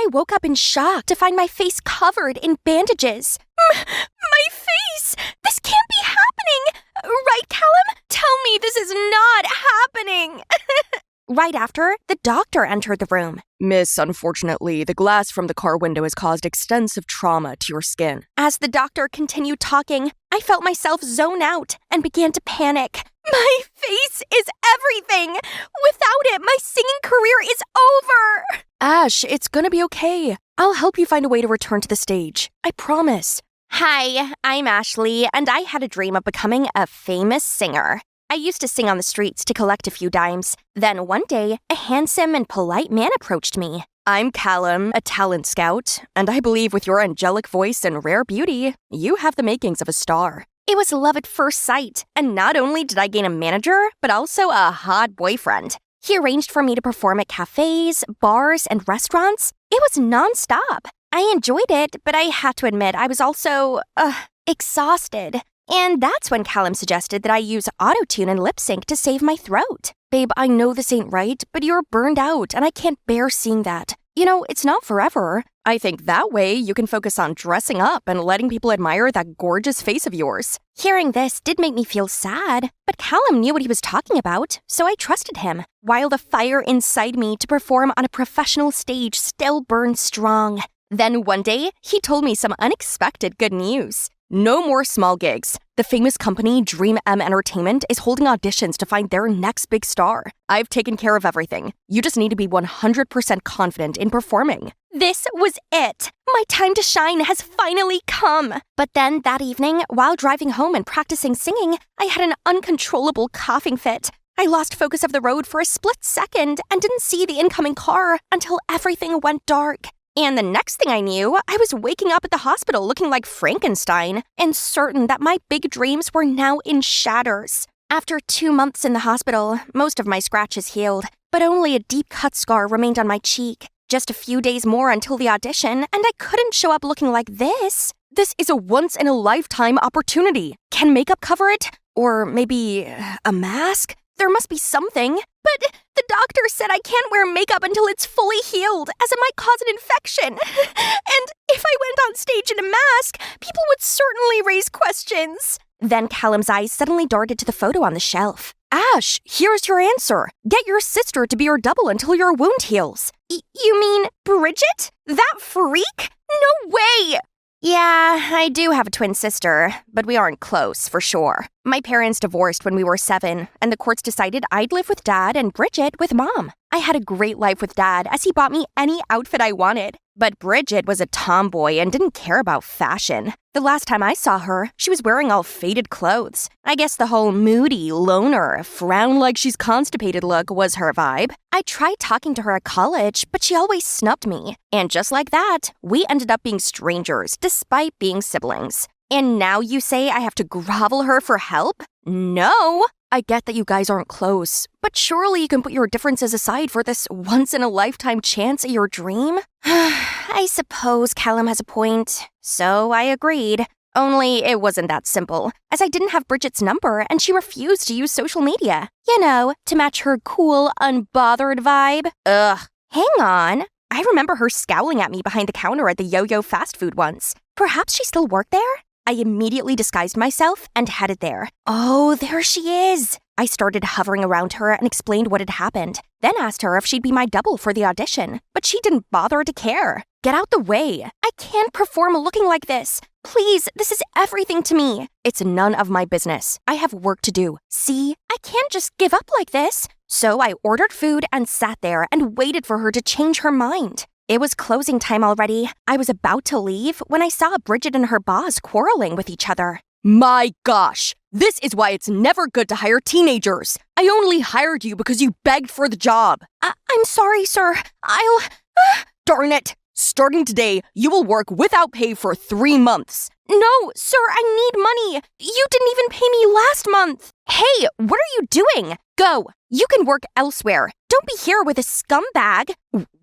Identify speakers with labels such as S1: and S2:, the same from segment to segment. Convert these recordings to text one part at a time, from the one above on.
S1: I woke up in shock to find my face covered in bandages. My face! This can't be happening! Right, Callum? Tell me this is not happening! Right after, the doctor entered the room.
S2: Miss, unfortunately, the glass from the car window has caused extensive trauma to your skin.
S1: As the doctor continued talking, I felt myself zone out and began to panic. My face is everything! Without it, my singing career is over!
S2: Ash, it's gonna be okay. I'll help you find a way to return to the stage. I promise.
S1: Hi, I'm Ashley, and I had a dream of becoming a famous singer. I used to sing on the streets to collect a few dimes. Then one day, a handsome and polite man approached me.
S2: I'm Callum, a talent scout, and I believe with your angelic voice and rare beauty, you have the makings of a star.
S1: It was love at first sight, and not only did I gain a manager, but also a hot boyfriend. He arranged for me to perform at cafes, bars, and restaurants. It was nonstop. I enjoyed it, but I had to admit I was also, exhausted. And that's when Callum suggested that I use autotune and lip sync to save my throat.
S2: Babe, I know this ain't right, but you're burned out, and I can't bear seeing that. You know, it's not forever. I think that way you can focus on dressing up and letting people admire that gorgeous face of yours.
S1: Hearing this did make me feel sad, but Callum knew what he was talking about, so I trusted him, while the fire inside me to perform on a professional stage still burned strong. Then one day, he told me some unexpected good news.
S2: No more small gigs. The famous company Dream M Entertainment is holding auditions to find their next big star. I've taken care of everything. You just need to be 100% confident in performing.
S1: This was it. My time to shine has finally come. But then that evening, while driving home and practicing singing, I had an uncontrollable coughing fit. I lost focus of the road for a split second and didn't see the incoming car until everything went dark. And the next thing I knew, I was waking up at the hospital looking like Frankenstein and certain that my big dreams were now in shatters. After 2 months in the hospital, most of my scratches healed, but only a deep cut scar remained on my cheek. Just a few days more until the audition, and I couldn't show up looking like this.
S2: This is a once-in-a-lifetime opportunity. Can makeup cover it? Or maybe a mask? There must be something.
S1: But the doctor said I can't wear makeup until it's fully healed, as it might cause an infection. And if I went on stage in a mask, people would certainly raise questions. Then Callum's eyes suddenly darted to the photo on the shelf.
S2: Ash, here's your answer. Get your sister to be your double until your wound heals.
S1: You mean Bridget? That freak? No way! Yeah, I do have a twin sister, but we aren't close, for sure. My parents divorced when we were 7, and the courts decided I'd live with Dad and Bridget with Mom. I had a great life with Dad, as he bought me any outfit I wanted. But Bridget was a tomboy and didn't care about fashion. The last time I saw her, she was wearing all faded clothes. I guess the whole moody, loner, frown like she's constipated look was her vibe. I tried talking to her at college, but she always snubbed me. And just like that, we ended up being strangers, despite being siblings. And now you say I have to grovel her for help? No!
S2: I get that you guys aren't close, but surely you can put your differences aside for this once-in-a-lifetime chance at your dream?
S1: I suppose Callum has a point, so I agreed. Only it wasn't that simple, as I didn't have Bridget's number and she refused to use social media. You know, to match her cool, unbothered vibe. Ugh. Hang on. I remember her scowling at me behind the counter at the Yo-Yo fast food once. Perhaps she still worked there? I immediately disguised myself and headed there. Oh, there she is. I started hovering around her and explained what had happened, then asked her if she'd be my double for the audition, but she didn't bother to care. Get out the way. I can't perform looking like this. Please, this is everything to me.
S2: It's none of my business. I have work to do.
S1: See, I can't just give up like this. So I ordered food and sat there and waited for her to change her mind. It was closing time already. I was about to leave when I saw Bridget and her boss quarreling with each other.
S2: My gosh! This is why it's never good to hire teenagers. I only hired you because you begged for the job.
S1: I'm sorry, sir.
S2: Darn it! Starting today, you will work without pay for 3 months.
S1: No, sir, I need money. You didn't even pay me last month. Hey, what are you doing? Go. You can work elsewhere. Don't be here with a scumbag.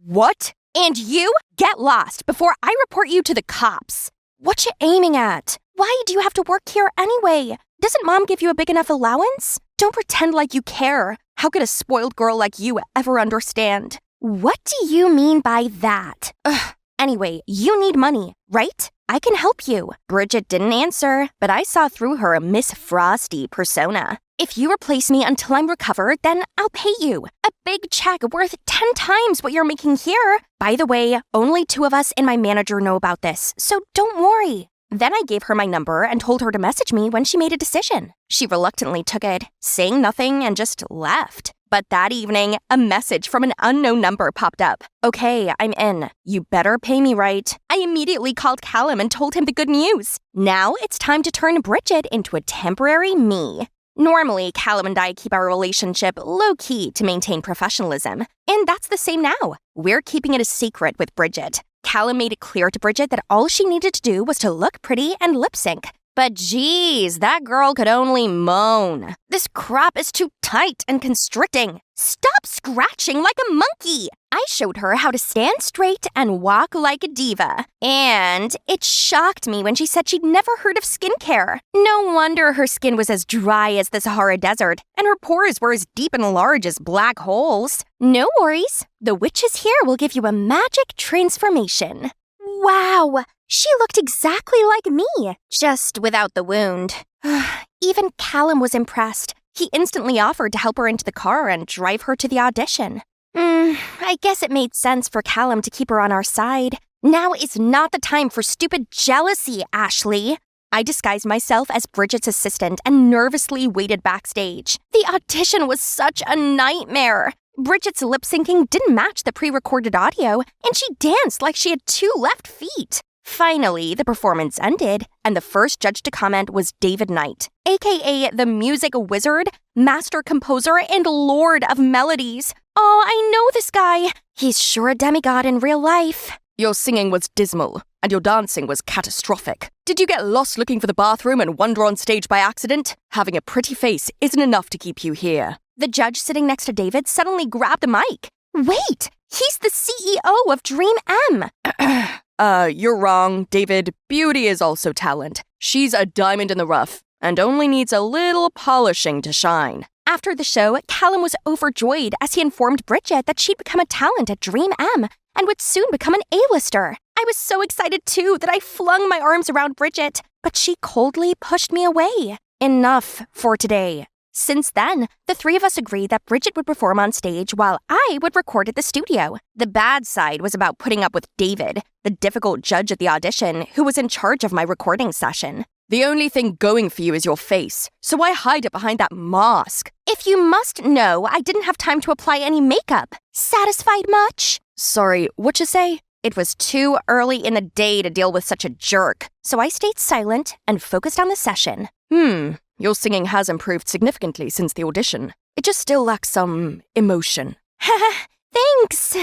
S2: What?
S1: And you, get lost before I report you to the cops.
S2: What you aiming at?
S1: Why do you have to work here anyway? Doesn't Mom give you a big enough allowance? Don't pretend like you care. How could a spoiled girl like you ever understand?
S2: What do you mean by that? Ugh. Anyway, you need money, right? I can help you. Bridget didn't answer, but I saw through her Miss Frosty persona. If you replace me until I'm recovered, then I'll pay you. A big check worth 10 times what you're making here. By the way, only 2 of us and my manager know about this, so don't worry. Then I gave her my number and told her to message me when she made a decision. She reluctantly took it, saying nothing, and just left. But that evening, a message from an unknown number popped up. Okay, I'm in. You better pay me right. I immediately called Callum and told him the good news. Now it's time to turn Bridget into a temporary me. Normally, Callum and I keep our relationship low-key to maintain professionalism. And that's the same now. We're keeping it a secret with Bridget. Callum made it clear to Bridget that all she needed to do was to look pretty and lip-sync. But geez, that girl could only moan. This crop is too tight and constricting. Stop scratching like a monkey. I showed her how to stand straight and walk like a diva. And it shocked me when she said she'd never heard of skincare. No wonder her skin was as dry as the Sahara Desert, and her pores were as deep and large as black holes. No worries. The witches here will give you a magic transformation. Wow! She looked exactly like me, just without the wound. Even Callum was impressed. He instantly offered to help her into the car and drive her to the audition. I guess it made sense for Callum to keep her on our side. Now is not the time for stupid jealousy, Ashley. I disguised myself as Bridget's assistant and nervously waited backstage. The audition was such a nightmare. Bridget's lip-syncing didn't match the pre-recorded audio, and she danced like she had 2 left feet. Finally, the performance ended, and the first judge to comment was David Knight, aka the music wizard, master composer, and lord of melodies. Oh, I know this guy. He's sure a demigod in real life.
S3: Your singing was dismal, and your dancing was catastrophic. Did you get lost looking for the bathroom and wander on stage by accident? Having a pretty face isn't enough to keep you here.
S2: The judge sitting next to David suddenly grabbed the mic. Wait, he's the CEO of Dream M.
S3: You're wrong, David. Beauty is also talent. She's a diamond in the rough, and only needs a little polishing to shine.
S2: After the show, Callum was overjoyed as he informed Bridget that she'd become a talent at Dream M and would soon become an A-lister. I was so excited too that I flung my arms around Bridget, but she coldly pushed me away. Enough for today. Since then, the 3 of us agreed that Bridget would perform on stage while I would record at the studio. The bad side was about putting up with David, the difficult judge at the audition who was in charge of my recording session.
S3: The only thing going for you is your face, so why hide it behind that mask?
S2: If you must know, I didn't have time to apply any makeup. Satisfied much?
S3: Sorry, what'd you say?
S2: It was too early in the day to deal with such a jerk, so I stayed silent and focused on the session.
S3: Your singing has improved significantly since the audition. It just still lacks some emotion.
S2: Thanks!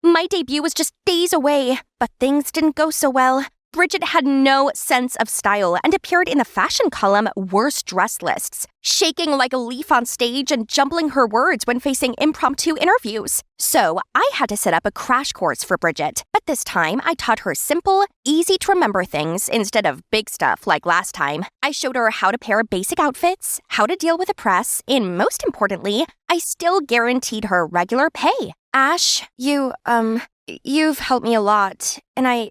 S2: My debut was just days away, but things didn't go so well. Bridget had no sense of style and appeared in the fashion column Worst Dressed lists, shaking like a leaf on stage and jumbling her words when facing impromptu interviews. So I had to set up a crash course for Bridget, but this time I taught her simple, easy-to-remember things instead of big stuff like last time. I showed her how to pair basic outfits, how to deal with the press, and most importantly, I still guaranteed her regular pay. Ash, you've helped me a lot, and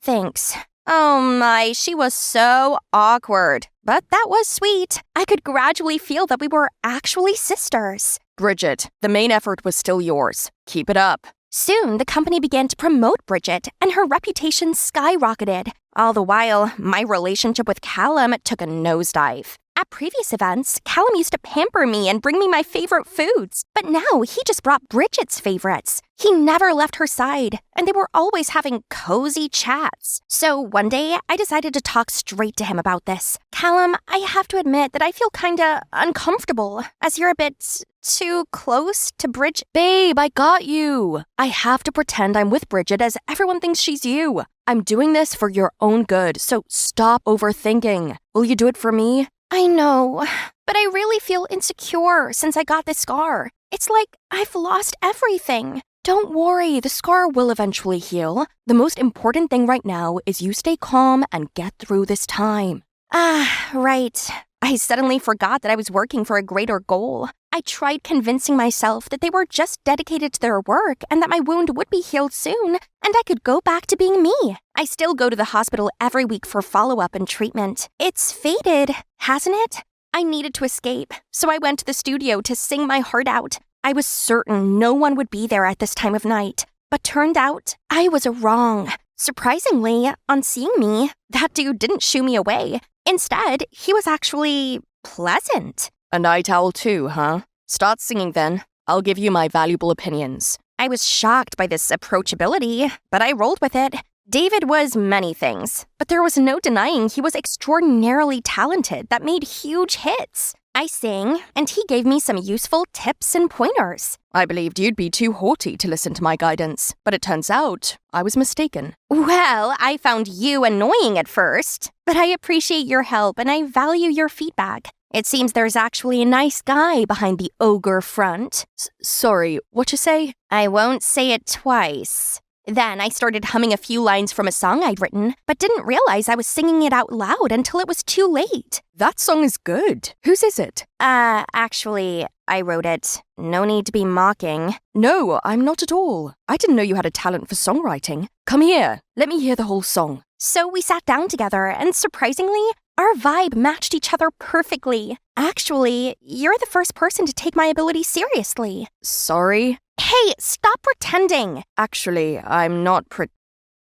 S2: thanks. Oh my, she was so awkward. But that was sweet. I could gradually feel that we were actually sisters.
S3: Bridget, the main effort was still yours. Keep it up.
S2: Soon, the company began to promote Bridget, and her reputation skyrocketed. All the while, my relationship with Callum took a nosedive. At previous events, Callum used to pamper me and bring me my favorite foods. But now he just brought Bridget's favorites. He never left her side, and they were always having cozy chats. So one day, I decided to talk straight to him about this. Callum, I have to admit that I feel kinda uncomfortable, as you're a bit too close to Bridget.
S3: Babe, I got you. I have to pretend I'm with Bridget as everyone thinks she's you. I'm doing this for your own good, so stop overthinking. Will you do it for me?
S2: I know, but I really feel insecure since I got this scar. It's like I've lost everything.
S3: Don't worry, the scar will eventually heal. The most important thing right now is you stay calm and get through this time.
S2: Right. I suddenly forgot that I was working for a greater goal. I I tried convincing myself that they were just dedicated to their work and that my wound would be healed soon and I could go back to being me. I still go to the hospital every week for follow-up and treatment. It's faded, hasn't it? I needed to escape, so I went to the studio to sing my heart out. I was certain no one would be there at this time of night, but turned out I was wrong. Surprisingly, on seeing me, that dude didn't shoo me away. Instead, he was actually pleasant.
S3: A night owl too, huh? Start singing then. I'll give you my valuable opinions.
S2: I was shocked by this approachability, but I rolled with it. David was many things, but there was no denying he was extraordinarily talented that made huge hits. I sang, and he gave me some useful tips and pointers.
S3: I believed you'd be too haughty to listen to my guidance, but it turns out I was mistaken.
S2: Well, I found you annoying at first, but I appreciate your help and I value your feedback. It seems there's actually a nice guy behind the ogre front.
S3: Sorry, what you say?
S2: I won't say it twice. Then I started humming a few lines from a song I'd written, but didn't realize I was singing it out loud until it was too late.
S3: That song is good. Whose is it?
S2: Actually, I wrote it. No need to be mocking.
S3: No, I'm not at all. I didn't know you had a talent for songwriting. Come here, let me hear the whole song.
S2: So we sat down together, and surprisingly, our vibe matched each other perfectly. Actually, you're the first person to take my ability seriously.
S3: Sorry?
S2: Hey, stop pretending!
S3: Actually, I'm not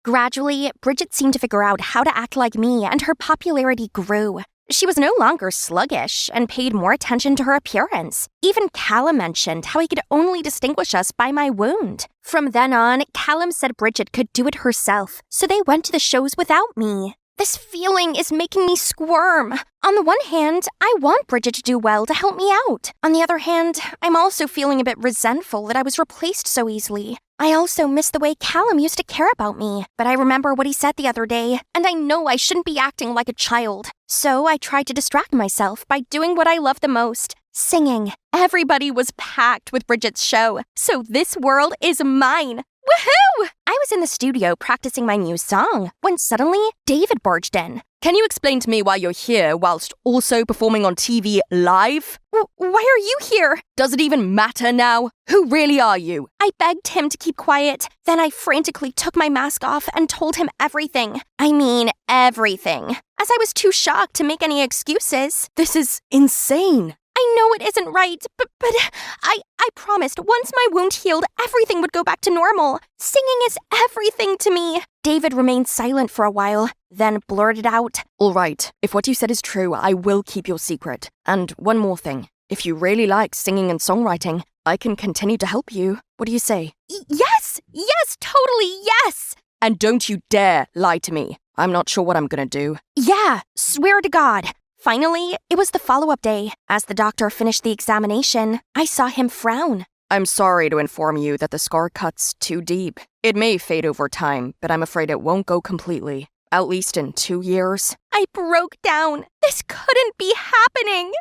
S2: Gradually, Bridget seemed to figure out how to act like me, and her popularity grew. She was no longer sluggish and paid more attention to her appearance. Even Callum mentioned how he could only distinguish us by my wound. From then on, Callum said Bridget could do it herself, so they went to the shows without me. This feeling is making me squirm. On the one hand, I want Bridget to do well to help me out. On the other hand, I'm also feeling a bit resentful that I was replaced so easily. I also miss the way Callum used to care about me, but I remember what he said the other day, and I know I shouldn't be acting like a child. So I tried to distract myself by doing what I love the most, singing. Everybody was packed with Bridget's show, so this world is mine. Woohoo! I was in the studio practicing my new song when suddenly David barged in.
S3: Can you explain to me why you're here whilst also performing on TV live?
S2: Why are you here?
S3: Does it even matter now? Who really are you?
S2: I begged him to keep quiet. Then I frantically took my mask off and told him everything. I mean, everything. As I was too shocked to make any excuses.
S3: This is insane.
S2: I know it isn't right, but I promised once my wound healed, everything would go back to normal. Singing is everything to me. David remained silent for a while, then blurted out,
S3: All right, if what you said is true, I will keep your secret. And one more thing. If you really like singing and songwriting, I can continue to help you. What do you say?
S2: Yes, totally yes.
S3: And don't you dare lie to me. I'm not sure what I'm gonna do.
S2: Yeah, swear to God. Finally, it was the follow-up day. As the doctor finished the examination, I saw him frown.
S3: I'm sorry to inform you that the scar cut's too deep. It may fade over time, but I'm afraid it won't go completely. At least in 2 years.
S2: I broke down. This couldn't be happening.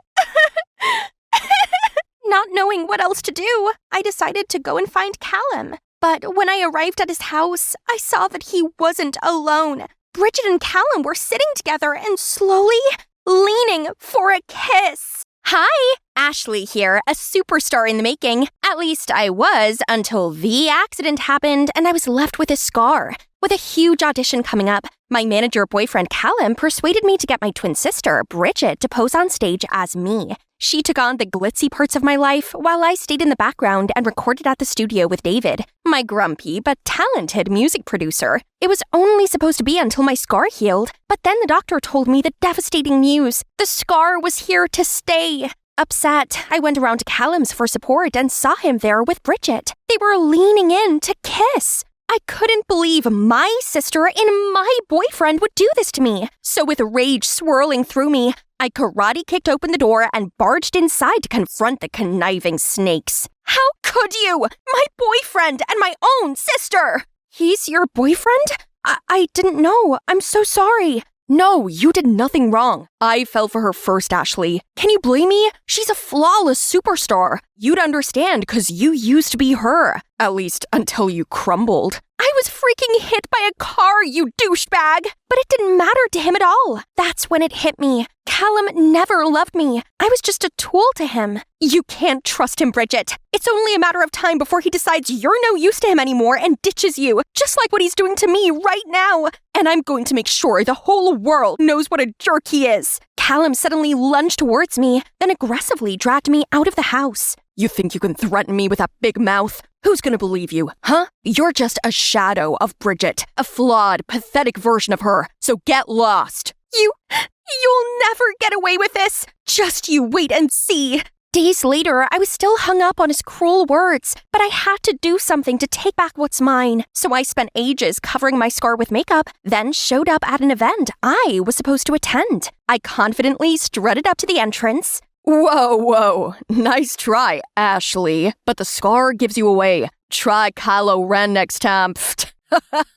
S2: Not knowing what else to do, I decided to go and find Callum. But when I arrived at his house, I saw that he wasn't alone. Bridget and Callum were sitting together and slowly leaning for a kiss. Hi, Ashley here, a superstar in the making. At least I was until the accident happened and I was left with a scar. With a huge audition coming up, my manager boyfriend Callum persuaded me to get my twin sister, Bridget, to pose on stage as me. She took on the glitzy parts of my life while I stayed in the background and recorded at the studio with David, my grumpy but talented music producer. It was only supposed to be until my scar healed, but then the doctor told me the devastating news. The scar was here to stay. Upset, I went around to Callum's for support and saw him there with Bridget. They were leaning in to kiss. I couldn't believe my sister and my boyfriend would do this to me. So with rage swirling through me, I karate kicked open the door and barged inside to confront the conniving snakes. How could you? My boyfriend and my own sister! He's your boyfriend? I didn't know. I'm so sorry.
S3: No, you did nothing wrong. I fell for her first, Ashley. Can you blame me? She's a flawless superstar. You'd understand because you used to be her. At least until you crumbled.
S2: I was freaking hit by a car, you douchebag! But it didn't matter to him at all. That's when it hit me. Callum never loved me. I was just a tool to him. You can't trust him, Bridget. It's only a matter of time before he decides you're no use to him anymore and ditches you, just like what he's doing to me right now. And I'm going to make sure the whole world knows what a jerk he is. Callum suddenly lunged towards me, then aggressively dragged me out of the house.
S3: You think you can threaten me with that big mouth? Who's gonna believe you, huh? You're just a shadow of Bridget, a flawed, pathetic version of her, so get lost.
S2: You'll never get away with this. Just you wait and see. Days later, I was still hung up on his cruel words, but I had to do something to take back what's mine. So I spent ages covering my scar with makeup, then showed up at an event I was supposed to attend. I confidently strutted up to the entrance.
S3: Whoa. Nice try, Ashley. But the scar gives you away. Try Kylo Ren next time.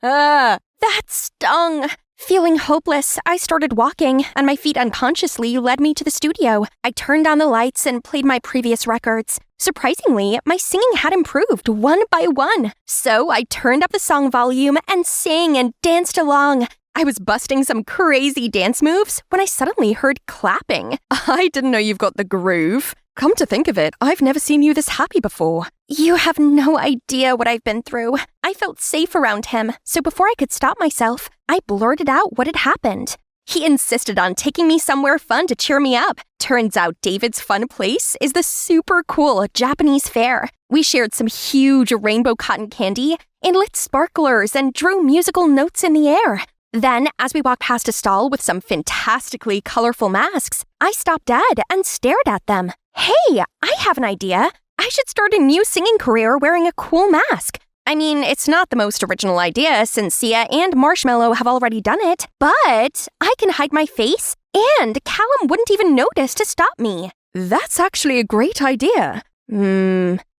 S2: That stung. Feeling hopeless, I started walking, and my feet unconsciously led me to the studio. I turned on the lights and played my previous records. Surprisingly, my singing had improved one by one. So I turned up the song volume and sang and danced along. I was busting some crazy dance moves when I suddenly heard clapping.
S3: I didn't know you've got the groove. Come to think of it, I've never seen you this happy before.
S2: You have no idea what I've been through. I felt safe around him, so before I could stop myself, I blurted out what had happened. He insisted on taking me somewhere fun to cheer me up. Turns out David's fun place is the super cool Japanese fair. We shared some huge rainbow cotton candy and lit sparklers and drew musical notes in the air. Then, as we walked past a stall with some fantastically colorful masks, I stopped dead and stared at them. Hey, I have an idea. I should start a new singing career wearing a cool mask. I mean, it's not the most original idea since Sia and Marshmallow have already done it, but I can hide my face and Callum wouldn't even notice to stop me.
S3: That's actually a great idea.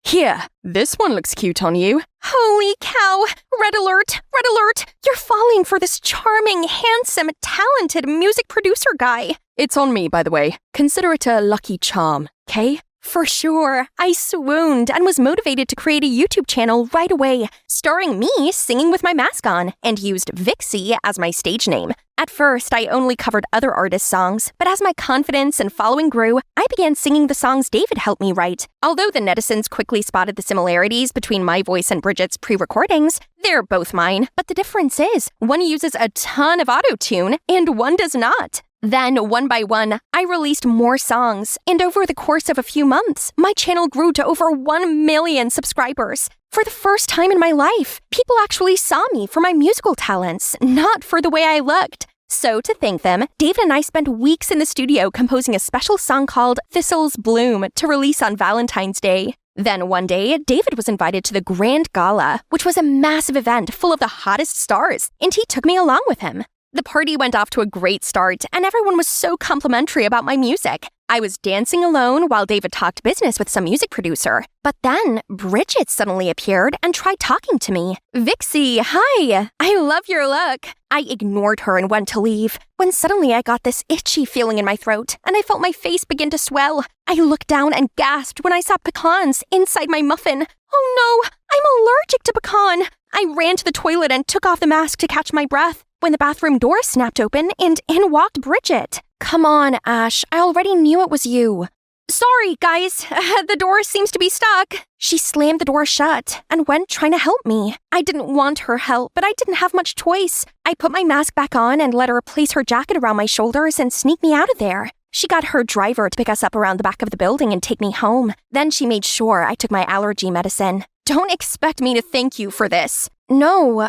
S3: Here, this one looks cute on you.
S2: Holy cow! Red alert! Red alert! You're falling for this charming, handsome, talented music producer guy.
S3: It's on me, by the way. Consider it a lucky charm, okay?
S2: For sure. I swooned and was motivated to create a YouTube channel right away, starring me singing with my mask on, and used Vixie as my stage name. At first, I only covered other artists' songs, but as my confidence and following grew, I began singing the songs David helped me write. Although the netizens quickly spotted the similarities between my voice and Bridget's pre-recordings, they're both mine, but the difference is, one uses a ton of auto-tune and one does not. Then, one by one, I released more songs, and over the course of a few months, my channel grew to over 1 million subscribers. For the first time in my life, people actually saw me for my musical talents, not for the way I looked. So, to thank them, David and I spent weeks in the studio composing a special song called Thistles Bloom to release on Valentine's Day. Then one day, David was invited to the Grand Gala, which was a massive event full of the hottest stars, and he took me along with him. The party went off to a great start, and everyone was so complimentary about my music. I was dancing alone while David talked business with some music producer. But then, Bridget suddenly appeared and tried talking to me. Vixie, hi! I love your look. I ignored her and went to leave, when suddenly I got this itchy feeling in my throat, and I felt my face begin to swell. I looked down and gasped when I saw pecans inside my muffin. Oh no, I'm allergic to pecan! I ran to the toilet and took off the mask to catch my breath, when the bathroom door snapped open and in walked Bridget. Come on, Ash, I already knew it was you. Sorry, guys, the door seems to be stuck. She slammed the door shut and went trying to help me. I didn't want her help, but I didn't have much choice. I put my mask back on and let her place her jacket around my shoulders and sneak me out of there. She got her driver to pick us up around the back of the building and take me home. Then she made sure I took my allergy medicine. Don't expect me to thank you for this. No,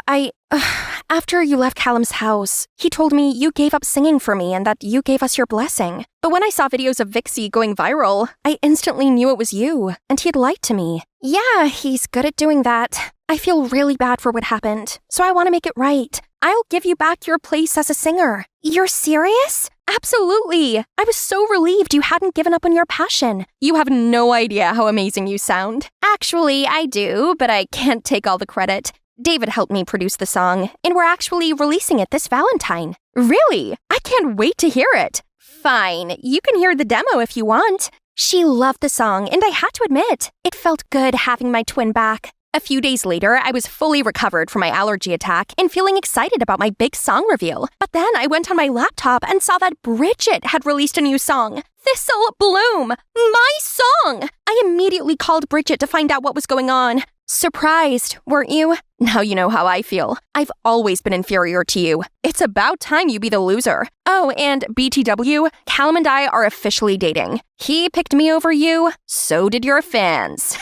S2: after you left Callum's house, he told me you gave up singing for me and that you gave us your blessing. But when I saw videos of Vixie going viral, I instantly knew it was you, and he had lied to me. Yeah, he's good at doing that. I feel really bad for what happened, so I want to make it right. I'll give you back your place as a singer. You're serious? Absolutely. I was so relieved you hadn't given up on your passion. You have no idea how amazing you sound. Actually, I do, but I can't take all the credit. David helped me produce the song, and we're actually releasing it this Valentine. Really? I can't wait to hear it. Fine, you can hear the demo if you want. She loved the song, and I had to admit, it felt good having my twin back.
S1: A few days later, I was fully recovered from my allergy attack and feeling excited about my big song reveal. But then I went on my laptop and saw that Bridget had released a new song, Thistle Bloom, my song. I immediately called Bridget to find out what was going on. Surprised, weren't you? Now you know how I feel. I've always been inferior to you. It's about time you be the loser. Oh, and BTW, Callum and I are officially dating. He picked me over you, so did your fans.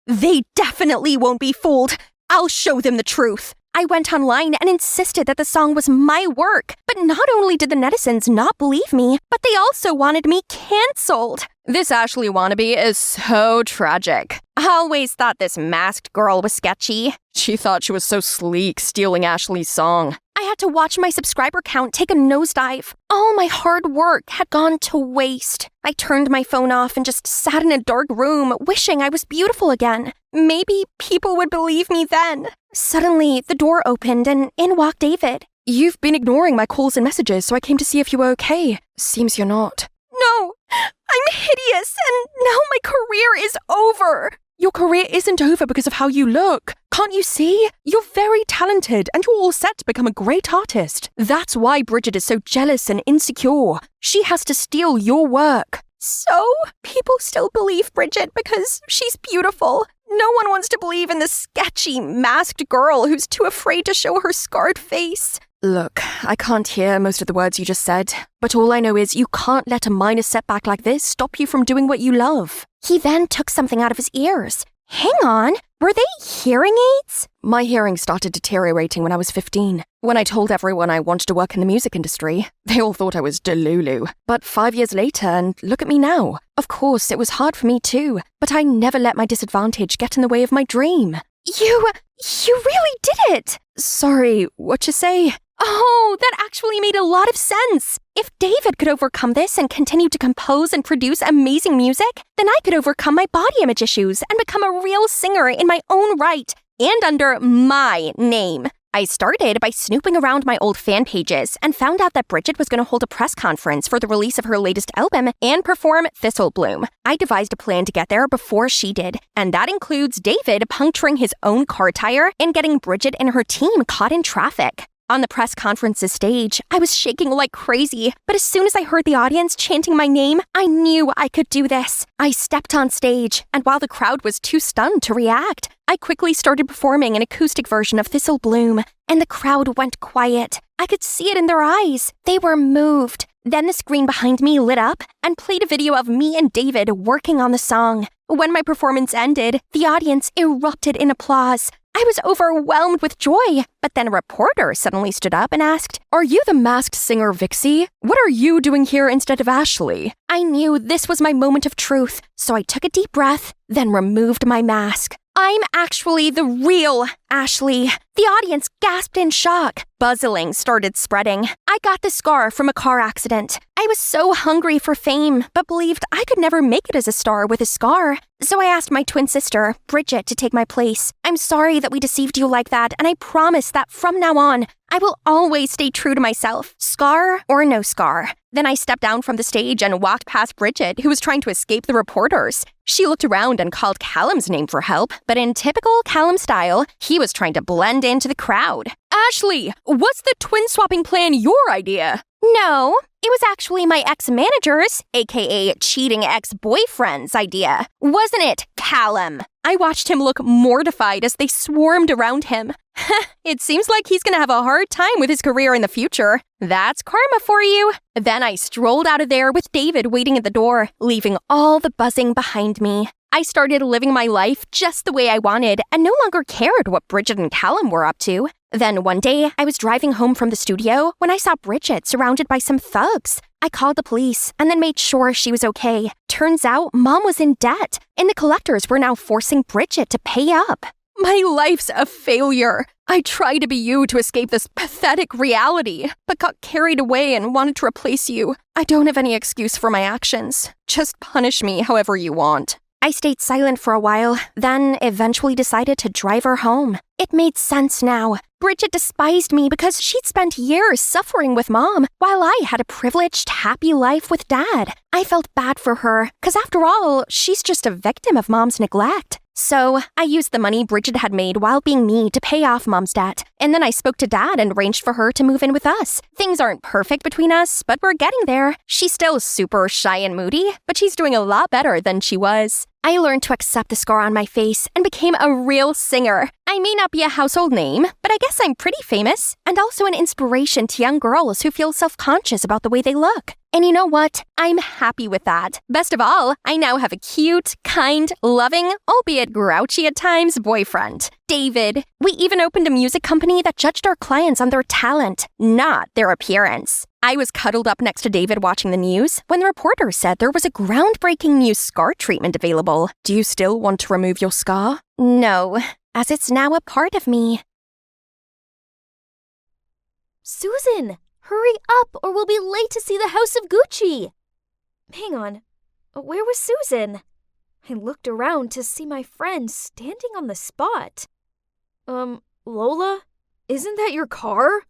S1: They definitely won't be fooled. I'll show them the truth. I went online and insisted that the song was my work. But not only did the netizens not believe me, but they also wanted me cancelled. This Ashley wannabe is so tragic. I always thought this masked girl was sketchy. She thought she was so sleek stealing Ashley's song. I had to watch my subscriber count take a nosedive. All my hard work had gone to waste. I turned my phone off and just sat in a dark room, wishing I was beautiful again. Maybe people would believe me then. Suddenly, the door opened and in walked David.
S3: You've been ignoring my calls and messages, so I came to see if you were okay. Seems you're not.
S1: No, I'm hideous and now my career is over.
S3: Your career isn't over because of how you look. Can't you see? You're very talented and you're all set to become a great artist. That's why Bridget is so jealous and insecure. She has to steal your work.
S1: So, people still believe Bridget because she's beautiful. No one wants to believe in this sketchy, masked girl who's too afraid to show her scarred face.
S3: Look, I can't hear most of the words you just said, but all I know is you can't let a minor setback like this stop you from doing what you love.
S2: He then took something out of his ears. Hang on, were they hearing aids?
S3: My hearing started deteriorating when I was 15. When I told everyone I wanted to work in the music industry, they all thought I was delulu. But 5 years later, and look at me now. Of course, it was hard for me too, but I never let my disadvantage get in the way of my dream.
S2: You really did it!
S3: Sorry, what you say?
S2: Oh, that actually made a lot of sense. If David could overcome this and continue to compose and produce amazing music, then I could overcome my body image issues and become a real singer in my own right and under my name. I started by snooping around my old fan pages and found out that Bridget was going to hold a press conference for the release of her latest album and perform Thistle Bloom. I devised a plan to get there before she did, and that includes David puncturing his own car tire and getting Bridget and her team caught in traffic. On the press conference's stage, I was shaking like crazy, but as soon as I heard the audience chanting my name, I knew I could do this. I stepped on stage, and while the crowd was too stunned to react, I quickly started performing an acoustic version of Thistle Bloom, and the crowd went quiet. I could see it in their eyes. They were moved. Then the screen behind me lit up and played a video of me and David working on the song. When my performance ended, the audience erupted in applause. I was overwhelmed with joy, but then a reporter suddenly stood up and asked,
S3: "Are you the masked singer Vixie? What are you doing here instead of Ashley?"
S2: I knew this was my moment of truth, so I took a deep breath, then removed my mask. I'm actually the real Ashley. The audience gasped in shock. Buzzing started spreading. I got the scar from a car accident. I was so hungry for fame, but believed I could never make it as a star with a scar. So I asked my twin sister, Bridget, to take my place. I'm sorry that we deceived you like that, and I promise that from now on, I will always stay true to myself, scar or no scar. Then I stepped down from the stage and walked past Bridget, who was trying to escape the reporters. She looked around and called Callum's name for help, but in typical Callum style, he was trying to blend into the crowd.
S3: Ashley, was the twin swapping plan your idea?
S2: No, it was actually my ex-manager's, aka cheating ex-boyfriend's idea. Wasn't it, Callum?
S1: I watched him look mortified as they swarmed around him. It seems like he's gonna have a hard time with his career in the future. That's karma for you. Then I strolled out of there with David waiting at the door, leaving all the buzzing behind me. I started living my life just the way I wanted and no longer cared what Bridget and Callum were up to. Then one day, I was driving home from the studio when I saw Bridget surrounded by some thugs. I called the police and then made sure she was okay. Turns out, Mom was in debt, and the collectors were now forcing Bridget to pay up.
S3: My life's a failure. I tried to be you to escape this pathetic reality, but got carried away and wanted to replace you. I don't have any excuse for my actions. Just punish me however you want.
S2: I stayed silent for a while, then eventually decided to drive her home. It made sense now. Bridget despised me because she'd spent years suffering with Mom, while I had a privileged, happy life with Dad. I felt bad for her, because after all, she's just a victim of Mom's neglect. So I used the money Bridget had made while being me to pay off Mom's debt, and then I spoke to Dad and arranged for her to move in with us. Things aren't perfect between us, but we're getting there. She's still super shy and moody, but she's doing a lot better than she was. I learned to accept the scar on my face and became a real singer. I may not be a household name, but I guess I'm pretty famous, and also an inspiration to young girls who feel self-conscious about the way they look. And you know what? I'm happy with that. Best of all, I now have a cute, kind, loving, albeit grouchy at times, boyfriend, David. We even opened a music company that judged our clients on their talent, not their appearance. I was cuddled up next to David watching the news when the reporter said there was a groundbreaking new scar treatment available.
S3: Do you still want to remove your scar?
S2: No, as it's now a part of me.
S4: Susan, hurry up or we'll be late to see the House of Gucci. Hang on, where was Susan? I looked around to see my friend standing on the spot. Lola, isn't that your car?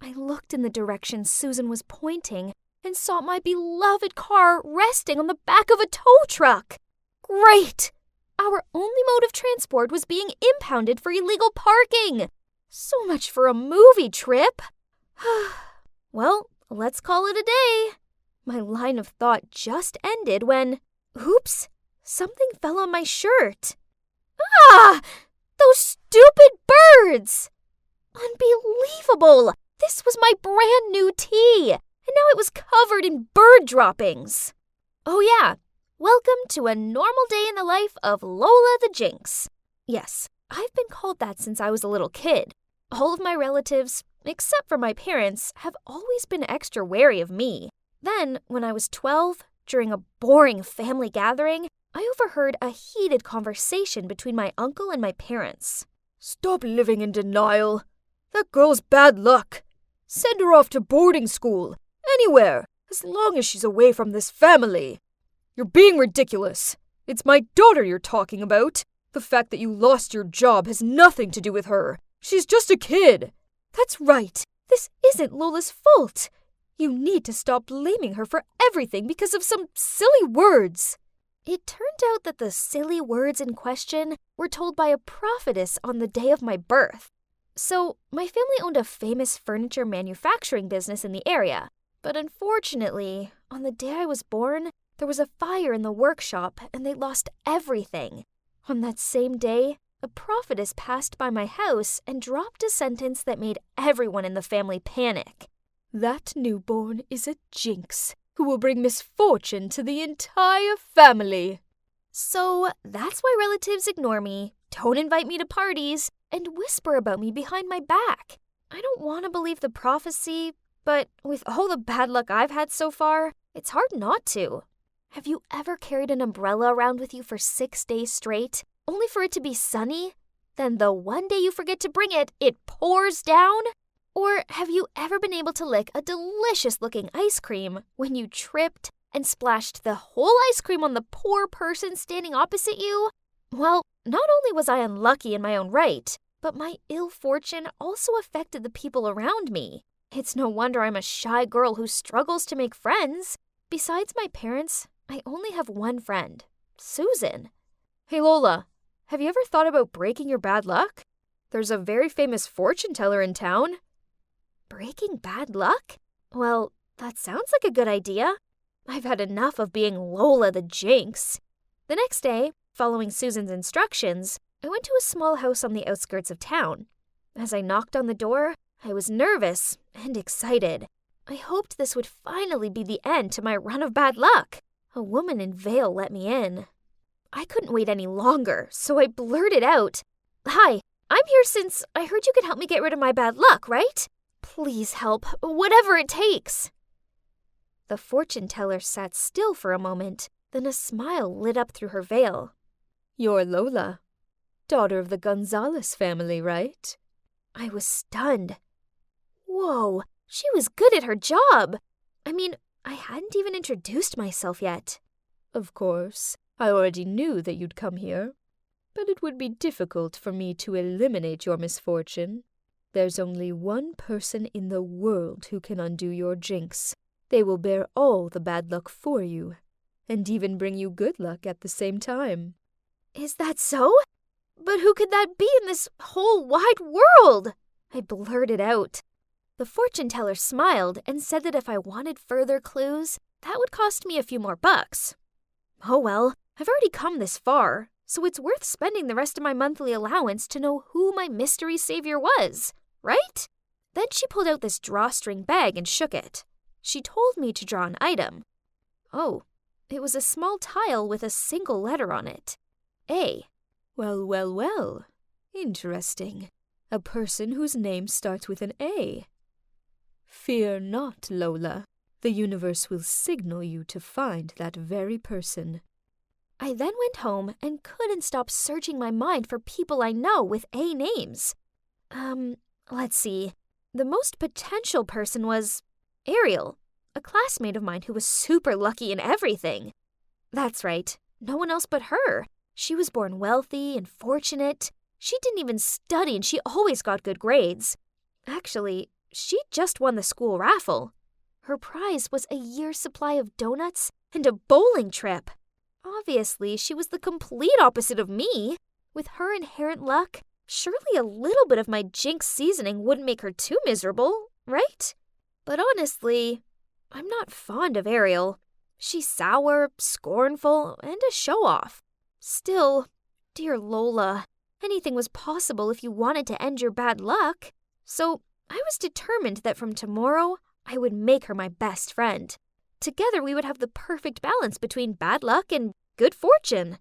S4: I looked in the direction Susan was pointing and saw my beloved car resting on the back of a tow truck. Great! Our only mode of transport was being impounded for illegal parking. So much for a movie trip. Well, let's call it a day. My line of thought just ended when, oops, something fell on my shirt. Ah! Those stupid birds! Unbelievable! This was my brand new tee, and now it was covered in bird droppings. Oh yeah, welcome to a normal day in the life of Lola the Jinx. Yes, I've been called that since I was a little kid. All of my relatives, except for my parents, have always been extra wary of me. Then, when I was 12, during a boring family gathering, I overheard a heated conversation between my uncle and my parents.
S5: Stop living in denial. That girl's bad luck. Send her off to boarding school. Anywhere, as long as she's away from this family. You're being ridiculous. It's my daughter you're talking about. The fact that you lost your job has nothing to do with her. She's just a kid.
S4: That's right. This isn't Lola's fault. You need to stop blaming her for everything because of some silly words. It turned out that the silly words in question were told by a prophetess on the day of my birth. So, my family owned a famous furniture manufacturing business in the area. But unfortunately, on the day I was born, there was a fire in the workshop and they lost everything. On that same day, a prophetess passed by my house and dropped a sentence that made everyone in the family panic.
S5: That newborn is a jinx who will bring misfortune to the entire family.
S4: So that's why relatives ignore me, don't invite me to parties, and whisper about me behind my back. I don't want to believe the prophecy, but with all the bad luck I've had so far, it's hard not to. Have you ever carried an umbrella around with you for 6 days straight, only for it to be sunny? Then the one day you forget to bring it, it pours down? Or have you ever been able to lick a delicious-looking ice cream when you tripped and splashed the whole ice cream on the poor person standing opposite you? Well, not only was I unlucky in my own right, but my ill fortune also affected the people around me. It's no wonder I'm a shy girl who struggles to make friends. Besides my parents, I only have one friend, Susan.
S5: Hey Lola, have you ever thought about breaking your bad luck? There's a very famous fortune teller in town.
S4: Breaking bad luck? Well, that sounds like a good idea. I've had enough of being Lola the Jinx. The next day, following Susan's instructions, I went to a small house on the outskirts of town. As I knocked on the door, I was nervous and excited. I hoped this would finally be the end to my run of bad luck. A woman in veil let me in. I couldn't wait any longer, so I blurted out, "Hi, I'm here since I heard you could help me get rid of my bad luck, right? Please help, whatever it takes." The fortune teller sat still for a moment, then a smile lit up through her veil.
S5: You're Lola, daughter of the Gonzalez family, right?
S4: I was stunned. Whoa, she was good at her job. I mean, I hadn't even introduced myself yet.
S5: Of course, I already knew that you'd come here, but it would be difficult for me to eliminate your misfortune. There's only one person in the world who can undo your jinx. They will bear all the bad luck for you, and even bring you good luck at the same time.
S4: Is that so? But who could that be in this whole wide world? I blurted out. The fortune teller smiled and said that if I wanted further clues, that would cost me a few more bucks. Oh well, I've already come this far, so it's worth spending the rest of my monthly allowance to know who my mystery savior was, right? Then she pulled out this drawstring bag and shook it. She told me to draw an item. Oh, it was a small tile with a single letter on it. A.
S5: Well, well, well. Interesting. A person whose name starts with an A. Fear not, Lola. The universe will signal you to find that very person.
S4: I then went home and couldn't stop searching my mind for people I know with A names. Let's see. The most potential person was Ariel, a classmate of mine who was super lucky in everything. That's right, no one else but her. She was born wealthy and fortunate. She didn't even study and she always got good grades. Actually, she just won the school raffle. Her prize was a year's supply of donuts and a bowling trip. Obviously, she was the complete opposite of me. With her inherent luck, surely a little bit of my jinx seasoning wouldn't make her too miserable, right? But honestly, I'm not fond of Ariel. She's sour, scornful, and a show-off. Still, dear Lola, anything was possible if you wanted to end your bad luck. So I was determined that from tomorrow, I would make her my best friend. Together we would have the perfect balance between bad luck and good fortune.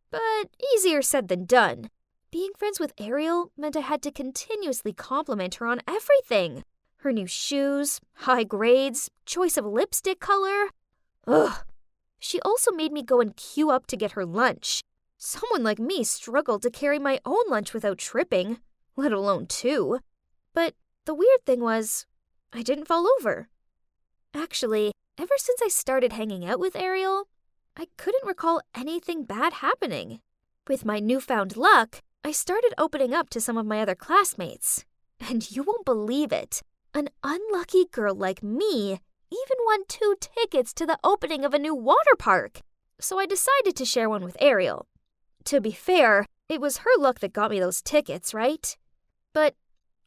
S4: But easier said than done. Being friends with Ariel meant I had to continuously compliment her on everything. Her new shoes, high grades, choice of lipstick color. Ugh. She also made me go and queue up to get her lunch. Someone like me struggled to carry my own lunch without tripping, let alone two. But the weird thing was, I didn't fall over. Actually, ever since I started hanging out with Ariel, I couldn't recall anything bad happening. With my newfound luck, I started opening up to some of my other classmates. And you won't believe it, an unlucky girl like me even won 2 tickets to the opening of a new water park. So I decided to share one with Ariel. To be fair, it was her luck that got me those tickets, right? But,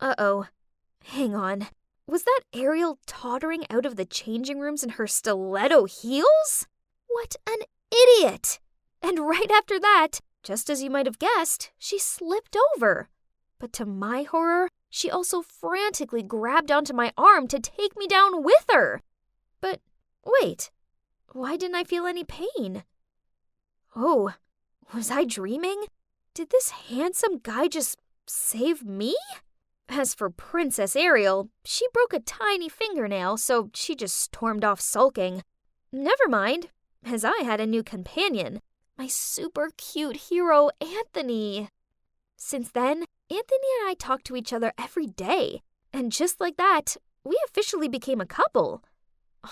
S4: hang on. Was that Ariel tottering out of the changing rooms in her stiletto heels? What an idiot! And right after that, just as you might have guessed, she slipped over. But to my horror, she also frantically grabbed onto my arm to take me down with her. But wait, why didn't I feel any pain? Oh, was I dreaming? Did this handsome guy just save me? As for Princess Ariel, she broke a tiny fingernail, so she just stormed off sulking. Never mind, as I had a new companion, my super cute hero, Anthony. Since then, Anthony and I talked to each other every day, and just like that, we officially became a couple.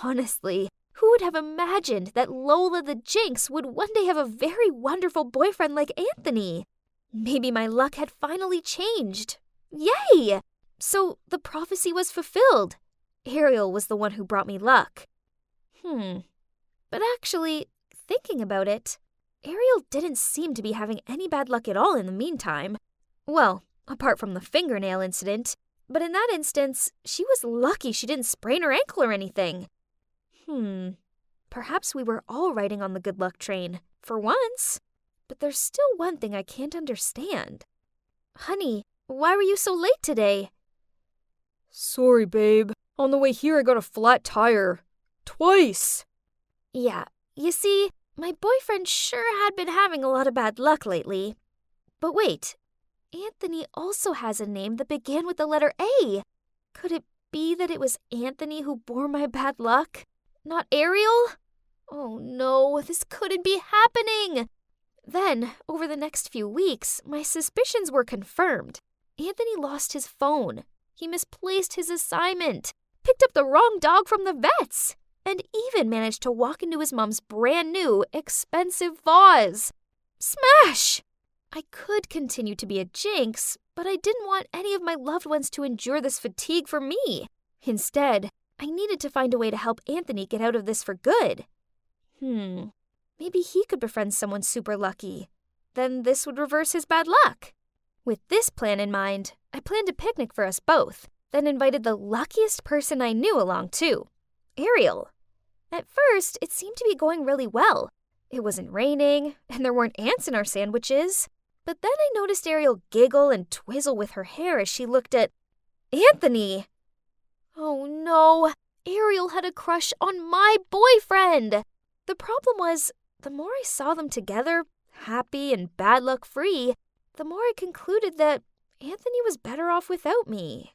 S4: Honestly, who would have imagined that Lola the Jinx would one day have a very wonderful boyfriend like Anthony? Maybe my luck had finally changed. Yay! So the prophecy was fulfilled. Ariel was the one who brought me luck. But actually, thinking about it, Ariel didn't seem to be having any bad luck at all in the meantime. Well, apart from the fingernail incident, but in that instance, she was lucky she didn't sprain her ankle or anything. Perhaps we were all riding on the good luck train, for once. But there's still one thing I can't understand. Honey, why were you so late today?
S5: Sorry, babe. On the way here, I got a flat tire. Twice.
S4: Yeah, you see, my boyfriend sure had been having a lot of bad luck lately. But wait, Anthony also has a name that began with the letter A. Could it be that it was Anthony who bore my bad luck? Not Ariel? Oh no, this couldn't be happening! Then, over the next few weeks, my suspicions were confirmed. Anthony lost his phone. He misplaced his assignment, picked up the wrong dog from the vets, and even managed to walk into his mom's brand new, expensive vase. Smash! I could continue to be a jinx, but I didn't want any of my loved ones to endure this fatigue for me. Instead, I needed to find a way to help Anthony get out of this for good. Maybe he could befriend someone super lucky. then this would reverse his bad luck. With this plan in mind, I planned a picnic for us both, then invited the luckiest person I knew along too, Ariel. At first, it seemed to be going really well. It wasn't raining, and there weren't ants in our sandwiches. But then I noticed Ariel giggle and twizzle with her hair as she looked at Anthony. Oh no, Ariel had a crush on my boyfriend. The problem was, the more I saw them together, happy and bad luck free, the more I concluded that Anthony was better off without me.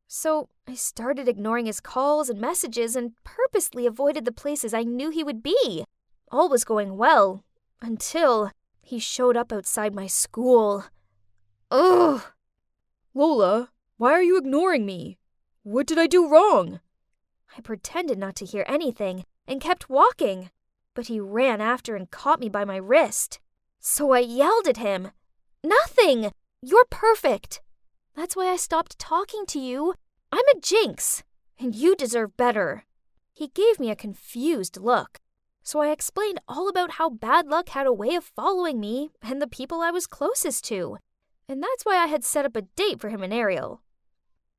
S4: So I started ignoring his calls and messages and purposely avoided the places I knew he would be. All was going well until he showed up outside my school. Ugh!
S5: Lola, why are you ignoring me? What did I do wrong?
S4: I pretended not to hear anything and kept walking, but he ran after and caught me by my wrist. So I yelled at him, "Nothing! You're perfect! That's why I stopped talking to you. I'm a jinx, and you deserve better." He gave me a confused look, so I explained all about how bad luck had a way of following me and the people I was closest to, and that's why I had set up a date for him and Ariel.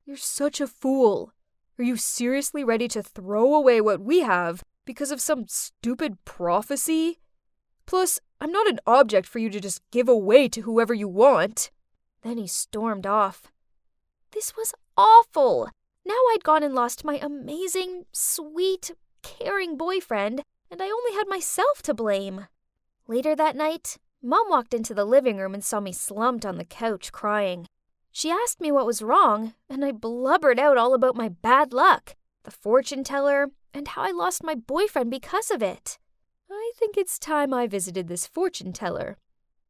S5: You're such a fool. Are you seriously ready to throw away what we have because of some stupid prophecy? Plus, I'm not an object for you to just give away to whoever you want.
S4: Then he stormed off. This was awful. Now I'd gone and lost my amazing, sweet, caring boyfriend, and I only had myself to blame. Later that night, Mom walked into the living room and saw me slumped on the couch crying. She asked me what was wrong, and I blubbered out all about my bad luck, the fortune teller, and how I lost my boyfriend because of it. I think it's time I visited this fortune teller.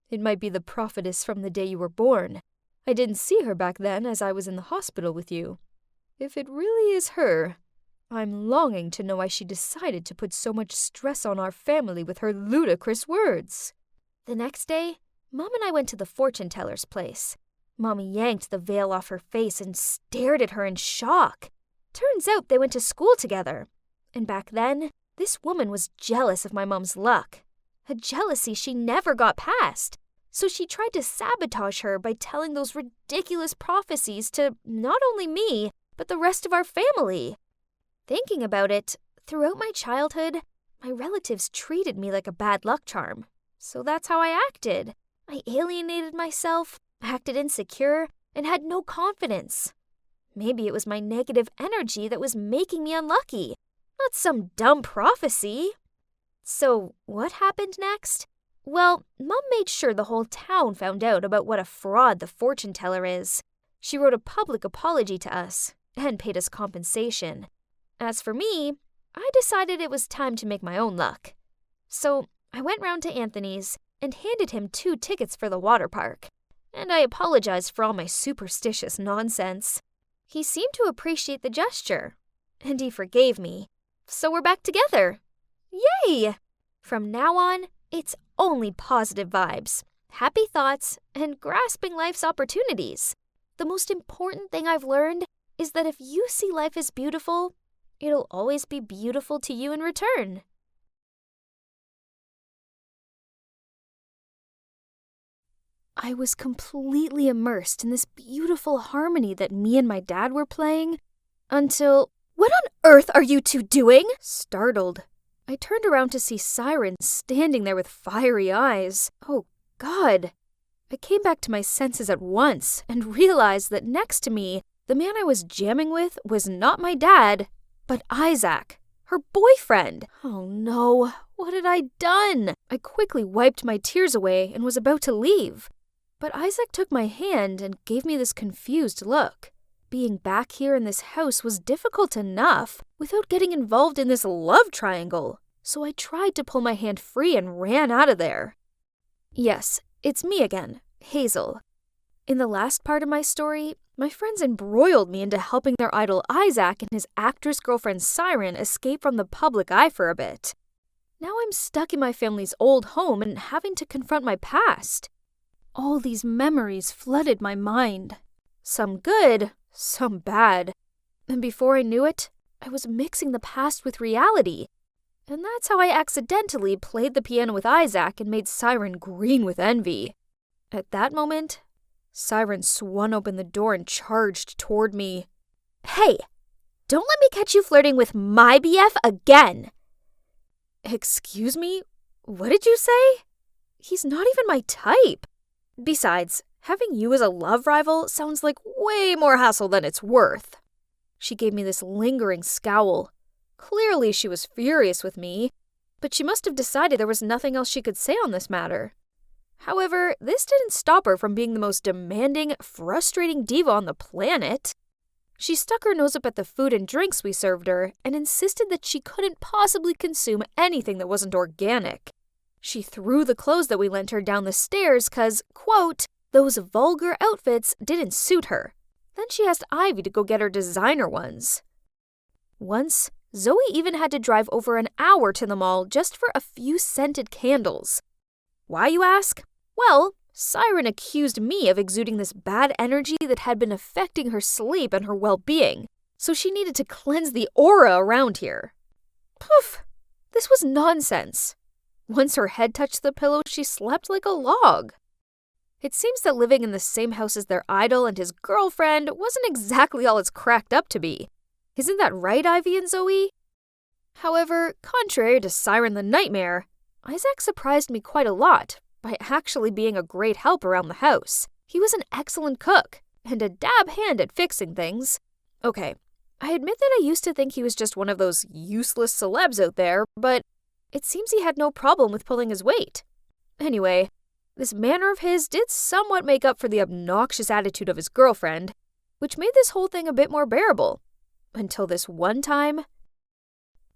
S4: It might be the prophetess from the day you were born. I didn't see her back then as I was in the hospital with you. If it really is her, I'm longing to know why she decided to put so much stress on our family with her ludicrous words. The next day, Mom and I went to the fortune teller's place. Mommy yanked the veil off her face and stared at her in shock. Turns out they went to school together. And back then, this woman was jealous of my mom's luck. A jealousy she never got past. So she tried to sabotage her by telling those ridiculous prophecies to not only me, but the rest of our family. Thinking about it, throughout my childhood, my relatives treated me like a bad luck charm. So that's how I acted. I alienated myself, acted insecure, and had no confidence. Maybe it was my negative energy that was making me unlucky, not some dumb prophecy. So what happened next? Well, Mom made sure the whole town found out about what a fraud the fortune teller is. She wrote a public apology to us and paid us compensation. As for me, I decided it was time to make my own luck. So I went round to Anthony's and handed him 2 tickets for the water park. And I apologized for all my superstitious nonsense. He seemed to appreciate the gesture, and he forgave me. So we're back together. Yay! From now on, it's only positive vibes, happy thoughts, and grasping life's opportunities. The most important thing I've learned is that if you see life as beautiful, it'll always be beautiful to you in return. I was completely immersed in this beautiful harmony that me and my dad were playing until... What on earth are you two doing? Startled, I turned around to see Siren standing there with fiery eyes. Oh, God. I came back to my senses at once and realized that next to me, the man I was jamming with was not my dad, but Isaac, her boyfriend. Oh no, what had I done? I quickly wiped my tears away and was about to leave. But Isaac took my hand and gave me this confused look. Being back here in this house was difficult enough without getting involved in this love triangle, so I tried to pull my hand free and ran out of there. Yes, it's me again, Hazel. In the last part of my story, my friends embroiled me into helping their idol Isaac and his actress girlfriend Siren escape from the public eye for a bit. Now I'm stuck in my family's old home and having to confront my past. All these memories flooded my mind. Some good, some bad. And before I knew it, I was mixing the past with reality. And that's how I accidentally played the piano with Isaac and made Siren green with envy. At that moment, Siren swung open the door and charged toward me. Hey, don't let me catch you flirting with my BF again! Excuse me? What did you say? He's not even my type. Besides, having you as a love rival sounds like way more hassle than it's worth. She gave me this lingering scowl. Clearly she was furious with me, but she must have decided there was nothing else she could say on this matter. However, this didn't stop her from being the most demanding, frustrating diva on the planet. She stuck her nose up at the food and drinks we served her and insisted that she couldn't possibly consume anything that wasn't organic. She threw the clothes that we lent her down the stairs because, quote, those vulgar outfits didn't suit her. Then she asked Ivy to go get her designer ones. Once, Zoe even had to drive over an hour to the mall just for a few scented candles. Why, you ask? Well, Siren accused me of exuding this bad energy that had been affecting her sleep and her well-being, so she needed to cleanse the aura around here. Poof! This was nonsense. Once her head touched the pillow, she slept like a log. It seems that living in the same house as their idol and his girlfriend wasn't exactly all it's cracked up to be. Isn't that right, Ivy and Zoe? However, contrary to Siren the Nightmare, Isaac surprised me quite a lot by actually being a great help around the house. He was an excellent cook and a dab hand at fixing things. Okay, I admit that I used to think he was just one of those useless celebs out there, but it seems he had no problem with pulling his weight. Anyway, this manner of his did somewhat make up for the obnoxious attitude of his girlfriend, which made this whole thing a bit more bearable. Until this one time,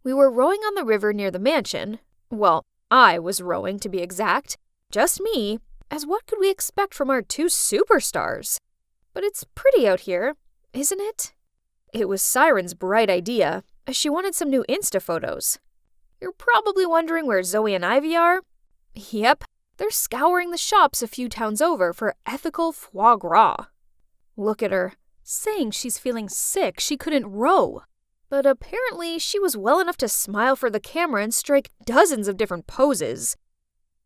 S4: we were rowing on the river near the mansion. Well, I was rowing, to be exact. Just me, as what could we expect from our two superstars? But it's pretty out here, isn't it? It was Siren's bright idea, as she wanted some new Insta photos. You're probably wondering where Zoe and Ivy are? Yep, they're scouring the shops a few towns over for ethical foie gras. Look at her, saying she's feeling sick she couldn't row. But apparently she was well enough to smile for the camera and strike dozens of different poses.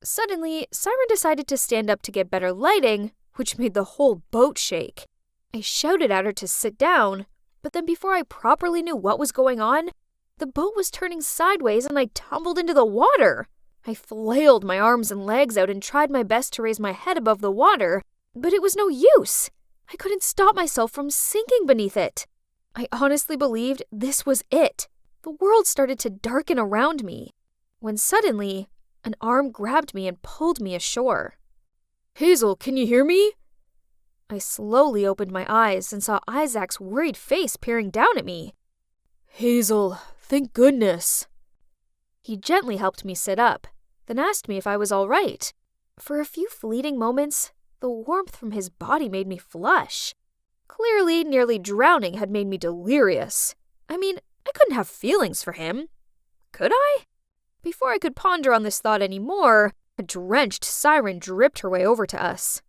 S4: Suddenly, Siren decided to stand up to get better lighting, which made the whole boat shake. I shouted at her to sit down, but then before I properly knew what was going on, the boat was turning sideways and I tumbled into the water. I flailed my arms and legs out and tried my best to raise my head above the water, but it was no use. I couldn't stop myself from sinking beneath it. I honestly believed this was it. The world started to darken around me, when suddenly, an arm grabbed me and pulled me ashore.
S5: Hazel, can you hear me?
S4: I slowly opened my eyes and saw Isaac's worried face peering down at me.
S5: Hazel, thank goodness.
S4: He gently helped me sit up, then asked me if I was all right. For a few fleeting moments, the warmth from his body made me flush. Clearly, nearly drowning had made me delirious. I mean, I couldn't have feelings for him. Could I? Before I could ponder on this thought anymore, a drenched Siren dripped her way over to us.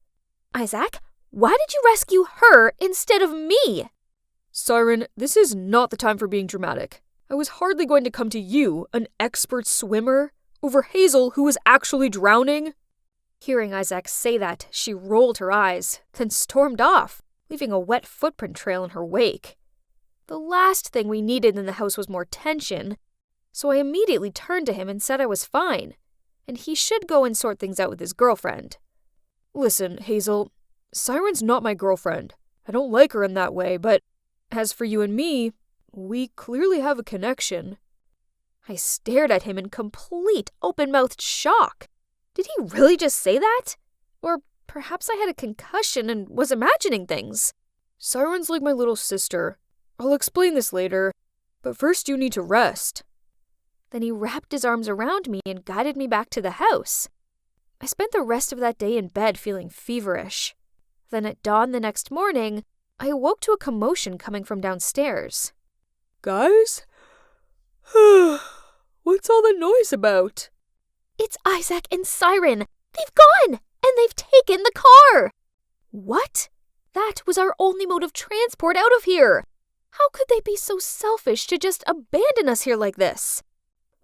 S4: Isaac, why did you rescue her instead of me?
S5: Siren, this is not the time for being dramatic. I was hardly going to come to you, an expert swimmer, over Hazel, who was actually drowning.
S4: Hearing Isaac say that, she rolled her eyes, then stormed off, leaving a wet footprint trail in her wake. The last thing we needed in the house was more tension, so I immediately turned to him and said I was fine, and he should go and sort things out with his girlfriend.
S5: Listen, Hazel, Siren's not my girlfriend. I don't like her in that way, but as for you and me, we clearly have a connection.
S4: I stared at him in complete open-mouthed shock. Did he really just say that? Or perhaps I had a concussion and was imagining things.
S5: Siren's like my little sister. I'll explain this later, but first you need to rest.
S4: Then he wrapped his arms around me and guided me back to the house. I spent the rest of that day in bed feeling feverish. Then at dawn the next morning, I awoke to a commotion coming from downstairs.
S5: Guys? What's all the noise about?
S4: It's Isaac and Siren. They've gone, and they've taken the car. What? That was our only mode of transport out of here. How could they be so selfish to just abandon us here like this?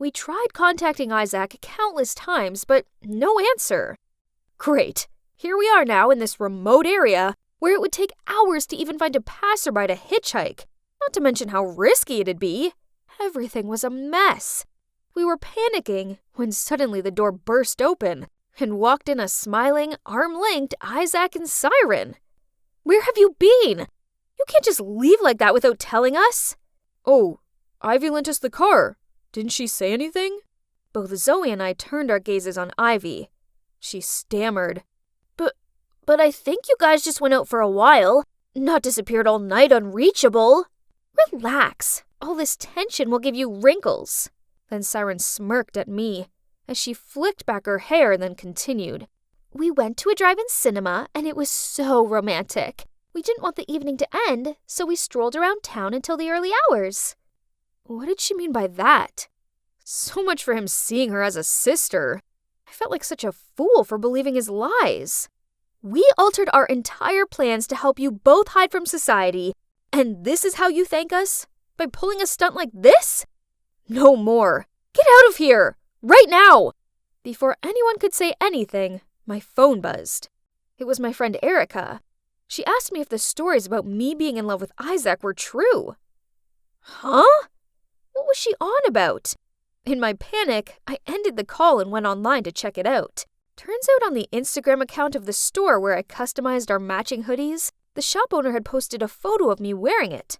S4: We tried contacting Isaac countless times, but no answer. Great. Here we are now in this remote area where it would take hours to even find a passerby to hitchhike, not to mention how risky it'd be. Everything was a mess. We were panicking when suddenly the door burst open and walked in a smiling, arm-linked Isaac and Siren. Where have you been? You can't just leave like that without telling us.
S5: Oh, Ivy lent us the car. Didn't she say anything?
S4: Both Zoe and I turned our gazes on Ivy. She stammered. But I think you guys just went out for a while, not disappeared all night unreachable. Relax. All this tension will give you wrinkles. Then Siren smirked at me as she flicked back her hair and then continued. We went to a drive-in cinema and it was so romantic. We didn't want the evening to end, so we strolled around town until the early hours.
S5: What did she mean by that? So much for him seeing her as a sister. I felt like such a fool for believing his lies.
S4: We altered our entire plans to help you both hide from society, and this is how you thank us? By pulling a stunt like this?
S5: No more. Get out of here! Right now!
S4: Before anyone could say anything, my phone buzzed. It was my friend Erica. She asked me if the stories about me being in love with Isaac were true.
S5: Huh?
S4: What was she on about? In my panic, I ended the call and went online to check it out. Turns out on the Instagram account of the store where I customized our matching hoodies, the shop owner had posted a photo of me wearing it.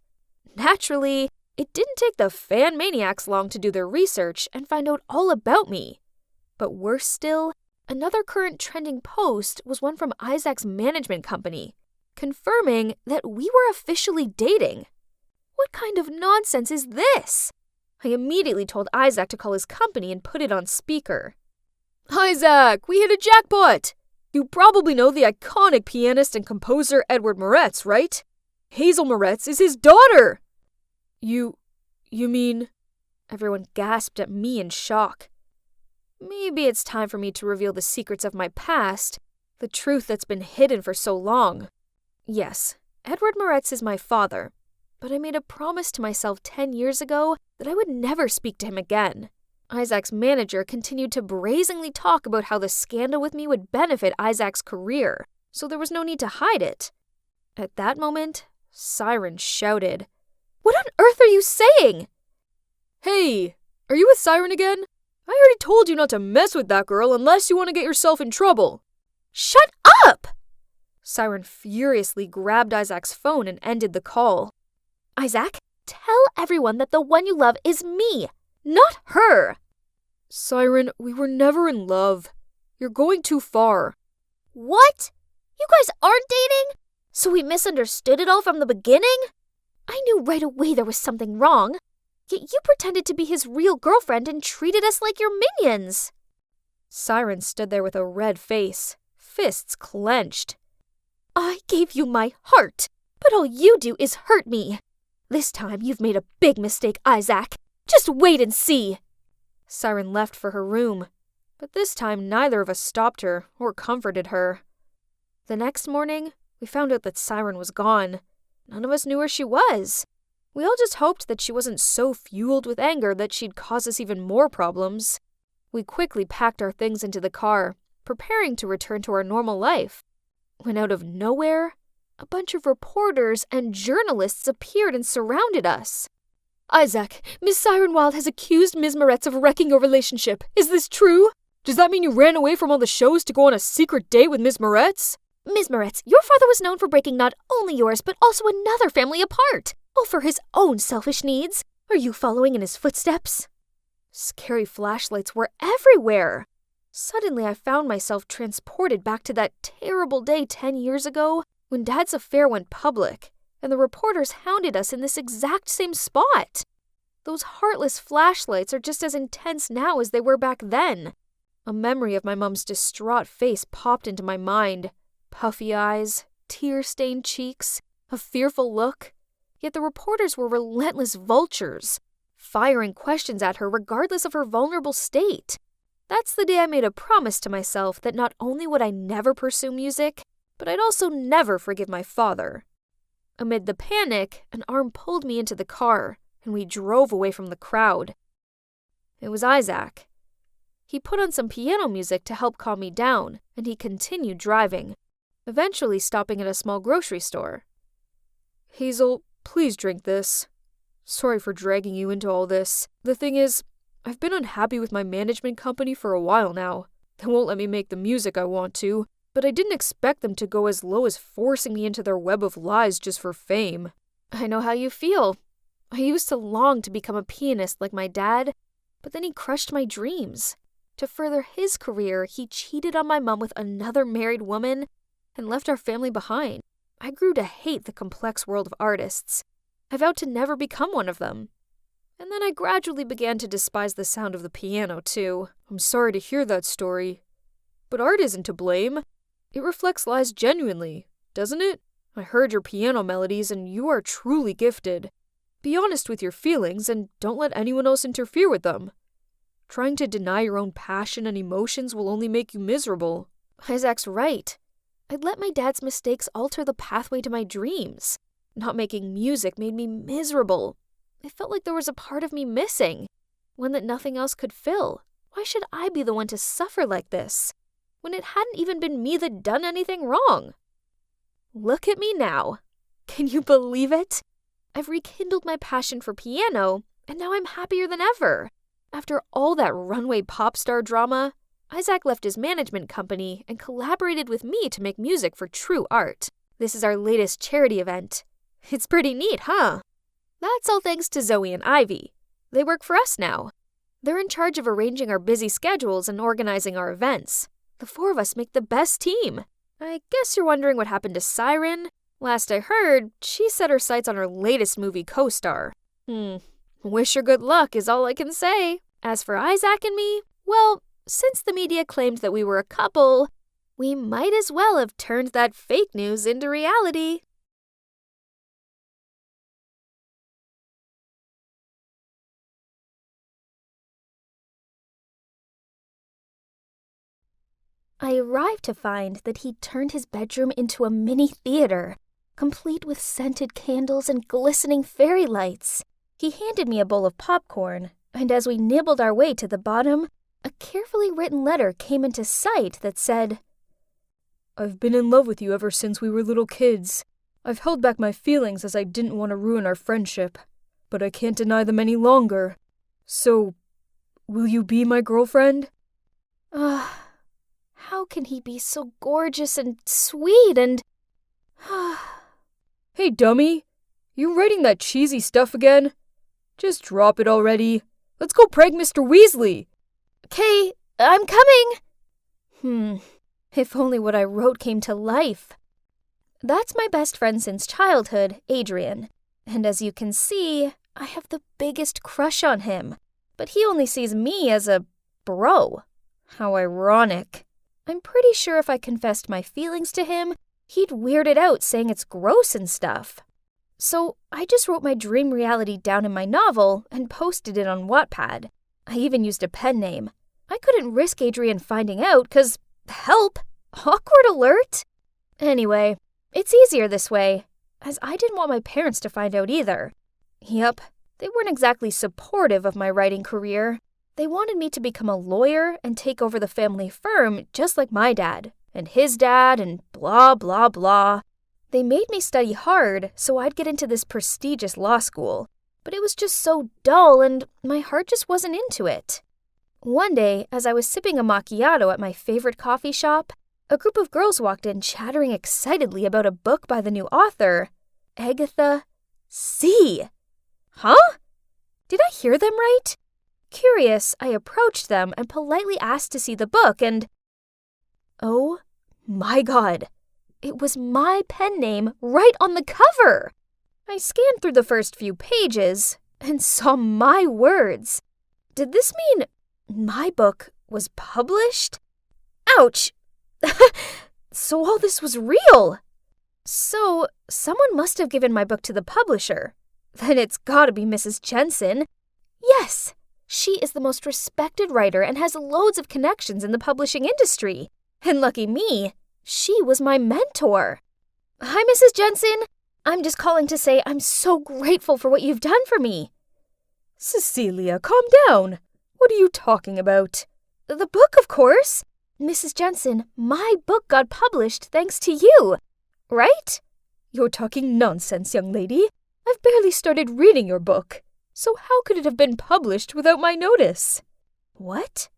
S4: Naturally, it didn't take the fan maniacs long to do their research and find out all about me. But worse still, another current trending post was one from Isaac's management company, confirming that we were officially dating. What kind of nonsense is this? I immediately told Isaac to call his company and put it on speaker.
S5: Isaac, we hit a jackpot! You probably know the iconic pianist and composer Edward Moretz, right? Hazel Moretz is his daughter! You mean...
S4: Everyone gasped at me in shock. Maybe it's time for me to reveal the secrets of my past, the truth that's been hidden for so long. Yes, Edward Moretz is my father, but I made a promise to myself 10 years ago that I would never speak to him again. Isaac's manager continued to brazenly talk about how the scandal with me would benefit Isaac's career, so there was no need to hide it. At that moment, Siren shouted, "What on earth are you saying?"
S5: Hey, are you with Siren again? I already told you not to mess with that girl unless you want to get yourself in trouble.
S4: Shut up! Siren furiously grabbed Isaac's phone and ended the call. Isaac, tell everyone that the one you love is me, not her.
S5: Siren, we were never in love. You're going too far.
S4: What? You guys aren't dating? So we misunderstood it all from the beginning? I knew right away there was something wrong. Yet you pretended to be his real girlfriend and treated us like your minions. Siren stood there with a red face, fists clenched. I gave you my heart, but all you do is hurt me. This time you've made a big mistake, Isaac. Just wait and see. Siren left for her room, but this time neither of us stopped her or comforted her. The next morning, we found out that Siren was gone. None of us knew where she was. We all just hoped that she wasn't so fueled with anger that she'd cause us even more problems. We quickly packed our things into the car, preparing to return to our normal life. When out of nowhere, a bunch of reporters and journalists appeared and surrounded us.
S5: Isaac, Miss Siren Wilde has accused Ms. Moretz of wrecking your relationship. Is this true? Does that mean you ran away from all the shows to go on a secret date with Ms. Moretz?
S4: Ms. Moretz, your father was known for breaking not only yours but also another family apart, all for his own selfish needs. Are you following in his footsteps? Scary flashlights were everywhere. Suddenly I found myself transported back to that terrible day 10 years ago when Dad's affair went public, and the reporters hounded us in this exact same spot. Those heartless flashlights are just as intense now as they were back then. A memory of my mom's distraught face popped into my mind. Puffy eyes, tear-stained cheeks, a fearful look. Yet the reporters were relentless vultures, firing questions at her regardless of her vulnerable state. That's the day I made a promise to myself that not only would I never pursue music, but I'd also never forgive my father. Amid the panic, an arm pulled me into the car, and we drove away from the crowd. It was Isaac. He put on some piano music to help calm me down, and he continued driving, eventually stopping at a small grocery store.
S5: Hazel, please drink this. Sorry for dragging you into all this. The thing is, I've been unhappy with my management company for a while now. They won't let me make the music I want to, but I didn't expect them to go as low as forcing me into their web of lies just for fame.
S4: I know how you feel. I used to long to become a pianist like my dad, but then he crushed my dreams. To further his career, he cheated on my mom with another married woman and left our family behind. I grew to hate the complex world of artists. I vowed to never become one of them. And then I gradually began to despise the sound of the piano, too.
S5: I'm sorry to hear that story. But art isn't to blame. It reflects lies genuinely, doesn't it? I heard your piano melodies and you are truly gifted. Be honest with your feelings and don't let anyone else interfere with them. Trying to deny your own passion and emotions will only make you miserable.
S4: Isaac's right. I'd let my dad's mistakes alter the pathway to my dreams. Not making music made me miserable. It felt like there was a part of me missing, one that nothing else could fill. Why should I be the one to suffer like this, when it hadn't even been me that done anything wrong? Look at me now. Can you believe it? I've rekindled my passion for piano, and now I'm happier than ever. After all that runway pop star drama, Isaac left his management company and collaborated with me to make music for true art. This is our latest charity event. It's pretty neat, huh? That's all thanks to Zoe and Ivy. They work for us now. They're in charge of arranging our busy schedules and organizing our events. The four of us make the best team. I guess you're wondering what happened to Siren? Last I heard, she set her sights on her latest movie co-star. Wish her good luck is all I can say. As for Isaac and me, well, since the media claimed that we were a couple, we might as well have turned that fake news into reality. I arrived to find that he'd turned his bedroom into a mini theater, complete with scented candles and glistening fairy lights. He handed me a bowl of popcorn, and as we nibbled our way to the bottom, a carefully written letter came into sight that said,
S5: I've been in love with you ever since we were little kids. I've held back my feelings as I didn't want to ruin our friendship, but I can't deny them any longer. So, will you be my girlfriend?
S4: How can he be so gorgeous and sweet and...
S5: Hey, dummy. You writing that cheesy stuff again? Just drop it already. Let's go prank Mr. Weasley.
S4: Okay, I'm coming. If only what I wrote came to life. That's my best friend since childhood, Adrian. And as you can see, I have the biggest crush on him. But he only sees me as a bro. How ironic. I'm pretty sure if I confessed my feelings to him, he'd weird it out saying it's gross and stuff. So I just wrote my dream reality down in my novel and posted it on Wattpad. I even used a pen name. I couldn't risk Adrian finding out, 'cause, help, awkward alert. Anyway, it's easier this way, as I didn't want my parents to find out either. Yep, they weren't exactly supportive of my writing career. They wanted me to become a lawyer and take over the family firm just like my dad, and his dad, and blah, blah, blah. They made me study hard so I'd get into this prestigious law school, but it was just so dull and my heart just wasn't into it. One day, as I was sipping a macchiato at my favorite coffee shop, a group of girls walked in chattering excitedly about a book by the new author, Agatha C. Huh? Did I hear them right? Curious, I approached them and politely asked to see the book and... Oh my God! It was my pen name right on the cover! I scanned through the first few pages and saw my words. Did this mean my book was published? Ouch! So all this was real! So someone must have given my book to the publisher. Then it's gotta be Mrs. Jensen. Yes! She is the most respected writer and has loads of connections in the publishing industry. And lucky me, she was my mentor. Hi, Mrs. Jensen. I'm just calling to say I'm so grateful for what you've done for me.
S5: Cecilia, calm down. What are you talking about?
S4: The book, of course. Mrs. Jensen, my book got published thanks to you, right?
S5: You're talking nonsense, young lady. I've barely started reading your book. So how could it have been published without my notice?
S4: What?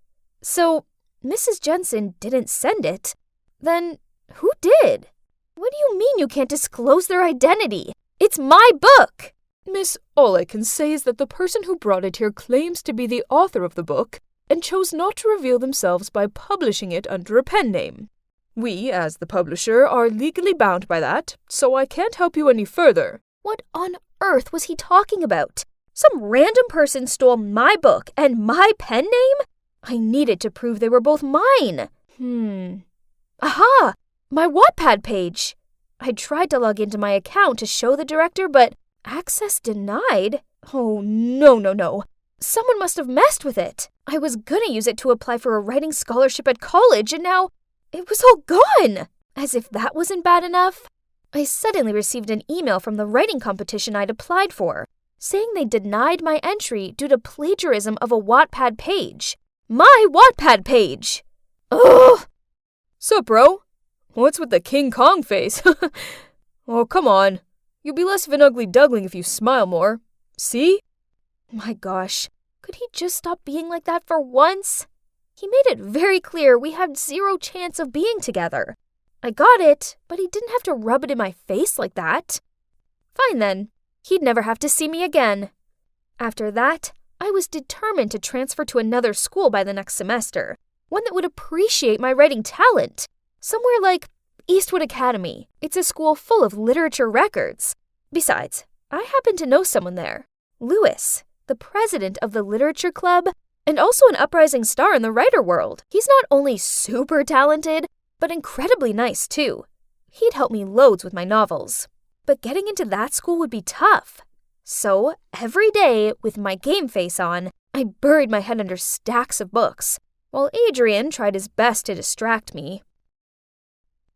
S4: So, Mrs. Jensen didn't send it? Then who did? What do you mean you can't disclose their identity? It's my book!
S5: Miss, all I can say is that the person who brought it here claims to be the author of the book and chose not to reveal themselves by publishing it under a pen name. We, as the publisher, are legally bound by that, so I can't help you any further.
S4: What on earth was he talking about? Some random person stole my book and my pen name? I needed to prove they were both mine. Aha! My Wattpad page! I tried to log into my account to show the director, but access denied? Oh, no. Someone must have messed with it. I was gonna use it to apply for a writing scholarship at college, and now it was all gone! As if that wasn't bad enough, I suddenly received an email from the writing competition I'd applied for, saying they denied my entry due to plagiarism of a Wattpad page. My Wattpad page! Ugh!
S5: Sup, bro? What's with the King Kong face? Oh, come on. You'll be less of an ugly duckling if you smile more. See?
S4: My gosh, could he just stop being like that for once? He made it very clear we had zero chance of being together. I got it, but he didn't have to rub it in my face like that. Fine then, he'd never have to see me again. After that, I was determined to transfer to another school by the next semester, one that would appreciate my writing talent. Somewhere like Eastwood Academy. It's a school full of literature records. Besides, I happen to know someone there. Lewis, the president of the literature club, and also an uprising star in the writer world. He's not only super talented, but incredibly nice too. He'd help me loads with my novels. But getting into that school would be tough. So, every day, with my game face on, I buried my head under stacks of books, while Adrian tried his best to distract me.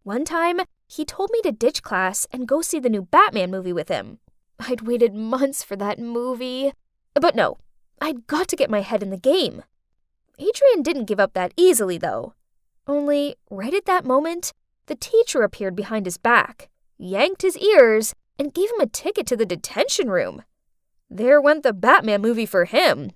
S4: One time, he told me to ditch class and go see the new Batman movie with him. I'd waited months for that movie. But no, I'd got to get my head in the game. Adrian didn't give up that easily, though. Only, right at that moment, the teacher appeared behind his back, yanked his ears, and gave him a ticket to the detention room. There went the Batman movie for him.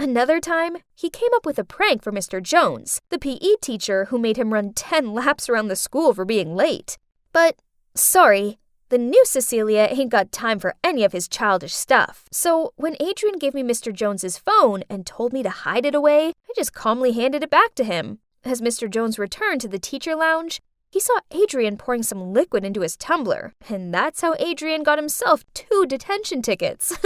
S4: Another time, he came up with a prank for Mr. Jones, the PE teacher who made him run 10 laps around the school for being late. But, sorry, the new Cecilia ain't got time for any of his childish stuff. So, when Adrian gave me Mr. Jones's phone and told me to hide it away, I just calmly handed it back to him. As Mr. Jones returned to the teacher lounge, he saw Adrian pouring some liquid into his tumbler, and that's how Adrian got himself 2 detention tickets.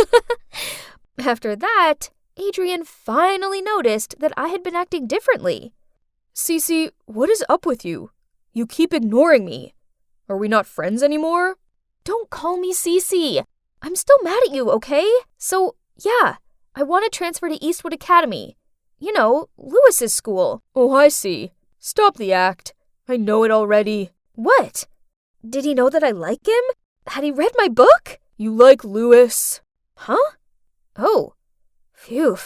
S4: After that, Adrian finally noticed that I had been acting differently.
S5: Cece, what is up with you? You keep ignoring me. Are we not friends anymore?
S4: Don't call me Cece. I'm still mad at you, okay? So, yeah, I want to transfer to Eastwood Academy. You know, Lewis's school.
S5: Oh, I see. Stop the act. I know it already.
S4: What? Did he know that I like him? Had he read my book?
S5: You like Lewis.
S4: Huh? Oh. Phew.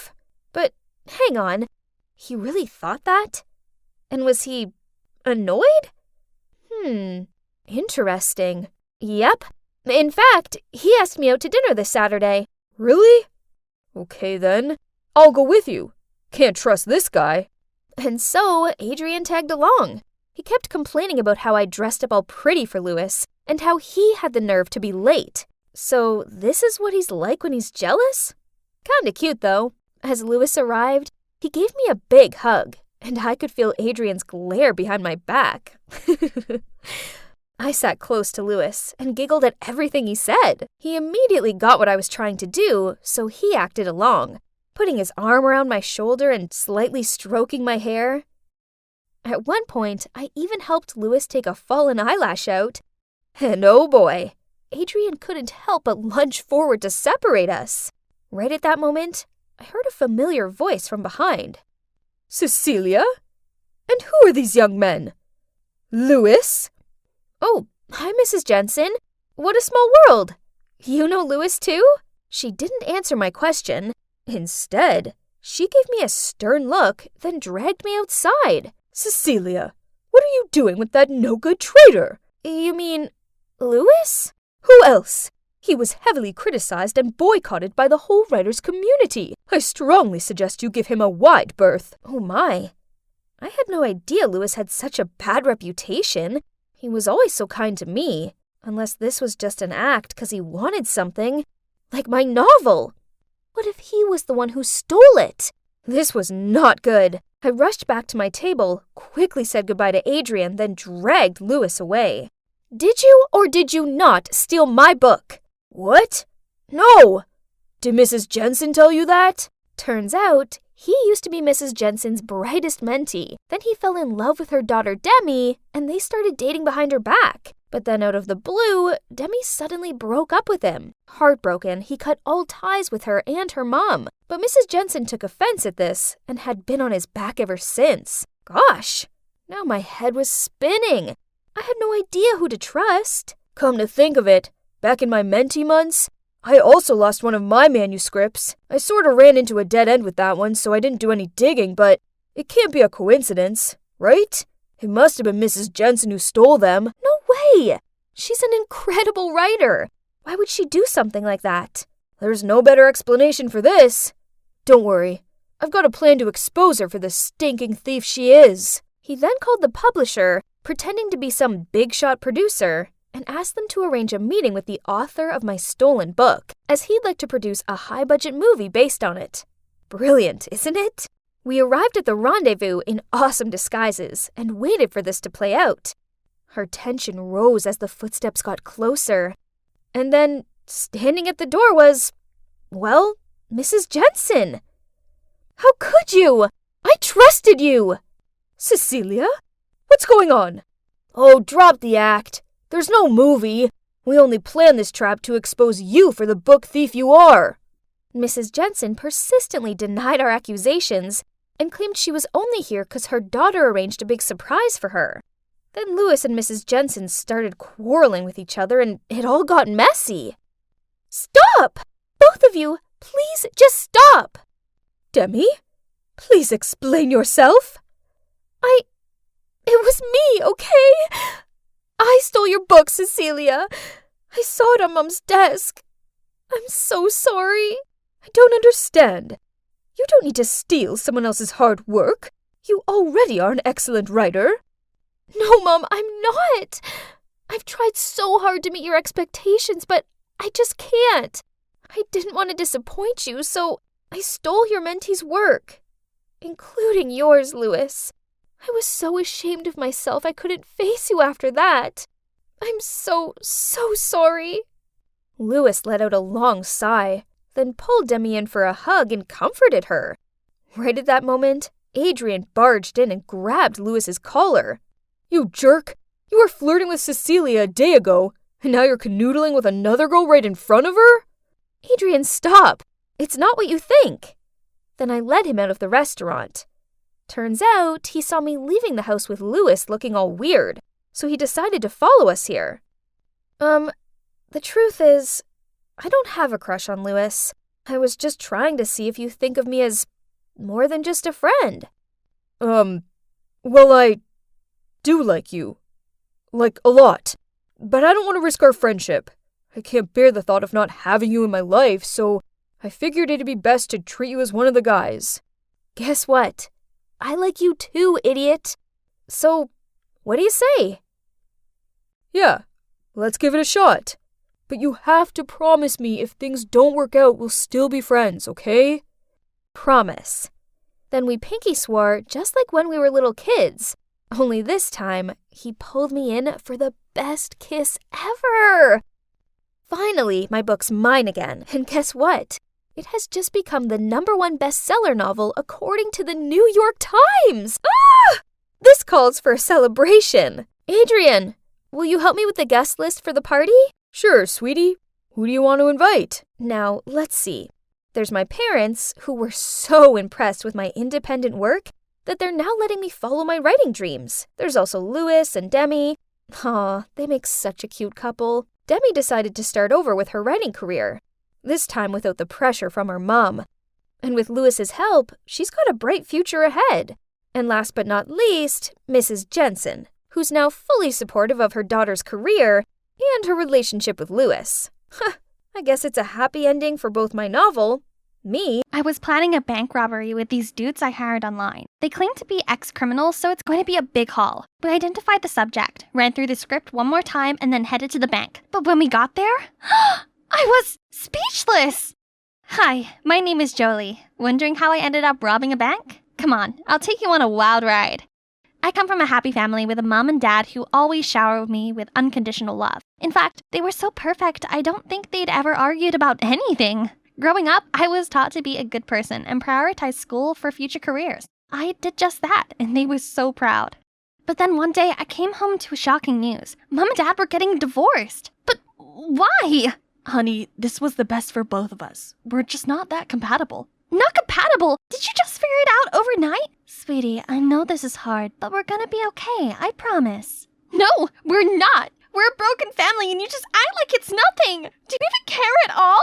S4: But hang on. He really thought that? And was he annoyed? Interesting. Yep. In fact, he asked me out to dinner this Saturday.
S5: Really? Okay then. I'll go with you. Can't trust this guy.
S4: And so, Adrian tagged along. He kept complaining about how I dressed up all pretty for Lewis, and how he had the nerve to be late. So, this is what he's like when he's jealous? Kinda cute, though. As Lewis arrived, he gave me a big hug, and I could feel Adrian's glare behind my back. I sat close to Lewis and giggled at everything he said. He immediately got what I was trying to do, so he acted along, putting his arm around my shoulder and slightly stroking my hair. At one point, I even helped Lewis take a fallen eyelash out. And oh boy, Adrian couldn't help but lunge forward to separate us. Right at that moment, I heard a familiar voice from behind.
S5: Cecilia? And who are these young men? Lewis?
S4: Oh, hi, Mrs. Jensen. What a small world. You know Lewis, too? She didn't answer my question. Instead, She gave me a stern look, then dragged me outside.
S5: Cecilia, what are you doing with that no-good traitor?
S4: You mean Louis?
S5: Who else? He was heavily criticized and boycotted by the whole writers' community. I strongly suggest you give him a wide berth.
S4: Oh my. I had no idea Louis had such a bad reputation. He was always so kind to me. Unless this was just an act because he wanted something. Like my novel. What if he was the one who stole it? This was not good. I rushed back to my table, quickly said goodbye to Adrian, then dragged Louis away. Did you or did you not steal my book?
S5: What? No! Did Mrs. Jensen tell you that?
S4: Turns out, he used to be Mrs. Jensen's brightest mentee. Then he fell in love with her daughter Demi, and they started dating behind her back. But then out of the blue, Demi suddenly broke up with him. Heartbroken, he cut all ties with her and her mom. But Mrs. Jensen took offense at this and had been on his back ever since. Gosh, now my head was spinning. I had no idea who to trust.
S5: Come to think of it, back in my mentee months, I also lost one of my manuscripts. I sort of ran into a dead end with that one, so I didn't do any digging, but it can't be a coincidence, right? It must have been Mrs. Jensen who stole them.
S4: No way! She's an incredible writer. Why would she do something like that?
S5: There's no better explanation for this. Don't worry. I've got a plan to expose her for the stinking thief she is.
S4: He then called the publisher, pretending to be some big-shot producer, and asked them to arrange a meeting with the author of my stolen book, as he'd like to produce a high-budget movie based on it. Brilliant, isn't it? We arrived at the rendezvous in awesome disguises and waited for this to play out. Our tension rose as the footsteps got closer. And then, standing at the door was, well, Mrs. Jensen. How could you? I trusted you!
S5: Cecilia? What's going on? Oh, drop the act. There's no movie. We only planned this trap to expose you for the book thief you are.
S4: Mrs. Jensen persistently denied our accusations and claimed she was only here because her daughter arranged a big surprise for her. Then Louis and Mrs. Jensen started quarreling with each other and it all got messy. Stop! Both of you, please just stop!
S5: Demi, please explain yourself.
S4: It was me, okay? I stole your book, Cecilia. I saw it on Mom's desk. I'm so sorry.
S5: I don't understand. You don't need to steal someone else's hard work. You already are an excellent writer.
S4: No, Mom, I'm not. I've tried so hard to meet your expectations, but I just can't. I didn't want to disappoint you, so I stole your mentee's work, including yours, Louis. I was so ashamed of myself I couldn't face you after that. I'm so sorry. Louis let out a long sigh, then pulled Demi in for a hug and comforted her. Right at that moment, Adrian barged in and grabbed Louis's collar.
S5: You jerk! You were flirting with Cecilia a day ago, and now you're canoodling with another girl right in front of her?
S4: Adrian, stop! It's not what you think. Then I led him out of the restaurant. Turns out he saw me leaving the house with Louis looking all weird, so he decided to follow us here. The truth is, I don't have a crush on Louis. I was just trying to see if you think of me as more than just a friend.
S5: Well, I do like you. Like, a lot. But I don't want to risk our friendship. I can't bear the thought of not having you in my life, so I figured it'd be best to treat you as one of the guys.
S4: Guess what? I like you too, idiot. So, what do you say?
S5: Yeah, let's give it a shot. But you have to promise me if things don't work out, we'll still be friends, okay?
S4: Promise. Then we pinky swore just like when we were little kids. Only this time, he pulled me in for the best kiss ever. Finally, my book's mine again. And guess what? It has just become the #1 bestseller novel according to the New York Times. Ah! This calls for a celebration. Adrian, will you help me with the guest list for the party?
S5: Sure, sweetie. Who do you want to invite?
S4: Now, let's see. There's my parents, who were so impressed with my independent work that they're now letting me follow my writing dreams. There's also Louis and Demi. Aw, they make such a cute couple. Demi decided to start over with her writing career, this time without the pressure from her mom. And with Lewis's help, she's got a bright future ahead. And last but not least, Mrs. Jensen, who's now fully supportive of her daughter's career and her relationship with Lewis. I guess it's a happy ending for both my novel, me.
S2: I was planning a bank robbery with these dudes I hired online. They claim to be ex-criminals, so it's going to be a big haul. We identified the subject, ran through the script one more time, and then headed to the bank. But when we got there, I was speechless! Hi, my name is Jolie. Wondering how I ended up robbing a bank? Come on, I'll take you on a wild ride. I come from a happy family with a mom and dad who always showered me with unconditional love. In fact, they were so perfect, I don't think they'd ever argued about anything. Growing up, I was taught to be a good person and prioritize school for future careers. I did just that, and they were so proud. But then one day, I came home to shocking news. Mom and Dad were getting divorced. But why?
S3: Honey, this was the best for both of us. We're just not that compatible.
S2: Not compatible? Did you just figure it out overnight? Sweetie, I know this is hard, but we're gonna be okay, I promise. No, we're not. We're a broken family and you just act like it's nothing. Do you even care at all?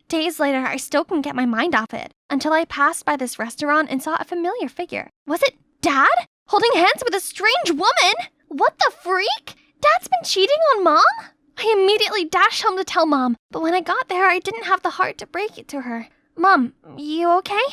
S2: Days later, I still couldn't get my mind off it, until I passed by this restaurant and saw a familiar figure. Was it Dad? Holding hands with a strange woman? What the freak? Dad's been cheating on Mom? I immediately dashed home to tell Mom, but when I got there, I didn't have the heart to break it to her. Mom, you okay?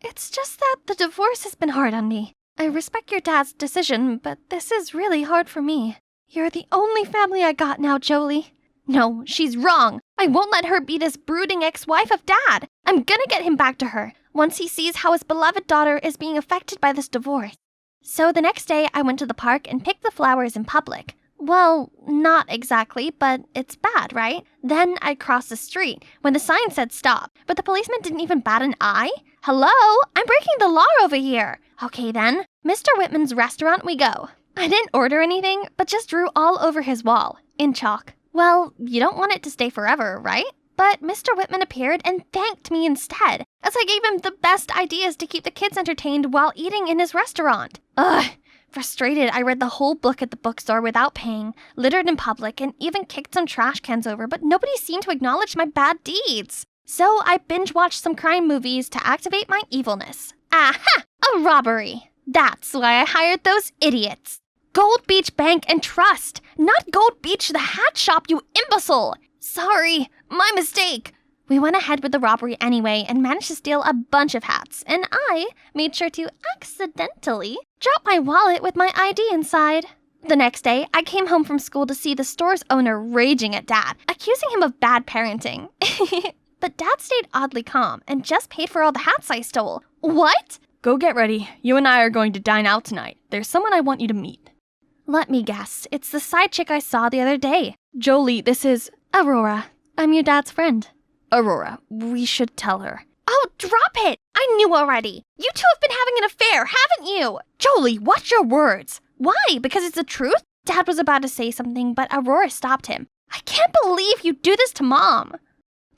S2: It's just that the divorce has been hard on me. I respect your dad's decision, but this is really hard for me. You're the only family I got now, Jolie. No, she's wrong. I won't let her be this brooding ex-wife of Dad. I'm gonna get him back to her, once he sees how his beloved daughter is being affected by this divorce. So the next day, I went to the park and picked the flowers in public. Well, not exactly, but it's bad, right? Then I crossed the street when the sign said stop, but the policeman didn't even bat an eye. Hello? I'm breaking the law over here. Okay then, Mr. Whitman's restaurant we go. I didn't order anything, but just drew all over his wall, in chalk. Well, you don't want it to stay forever, right? But Mr. Whitman appeared and thanked me instead, as I gave him the best ideas to keep the kids entertained while eating in his restaurant. Ugh. Frustrated, I read the whole book at the bookstore without paying, littered in public, and even kicked some trash cans over, but nobody seemed to acknowledge my bad deeds. So I binge-watched some crime movies to activate my evilness. Aha! A robbery! That's why I hired those idiots. Gold Beach Bank and Trust, not Gold Beach the hat shop, you imbecile! Sorry, my mistake. We went ahead with the robbery anyway and managed to steal a bunch of hats, and I made sure to accidentally drop my wallet with my ID inside. The next day, I came home from school to see the store's owner raging at Dad, accusing him of bad parenting. But Dad stayed oddly calm and just paid for all the hats I stole. What?
S3: Go get ready. You and I are going to dine out tonight. There's someone I want you to meet.
S2: Let me guess. It's the side chick I saw the other day.
S3: Jolie, this is
S2: Aurora. I'm your dad's friend.
S3: Aurora. We should tell her.
S2: Oh, drop it! I knew already. You two have been having an affair, haven't you?
S3: Jolie, watch your words.
S2: Why? Because it's the truth? Dad was about to say something, but Aurora stopped him. I can't believe you do this to Mom.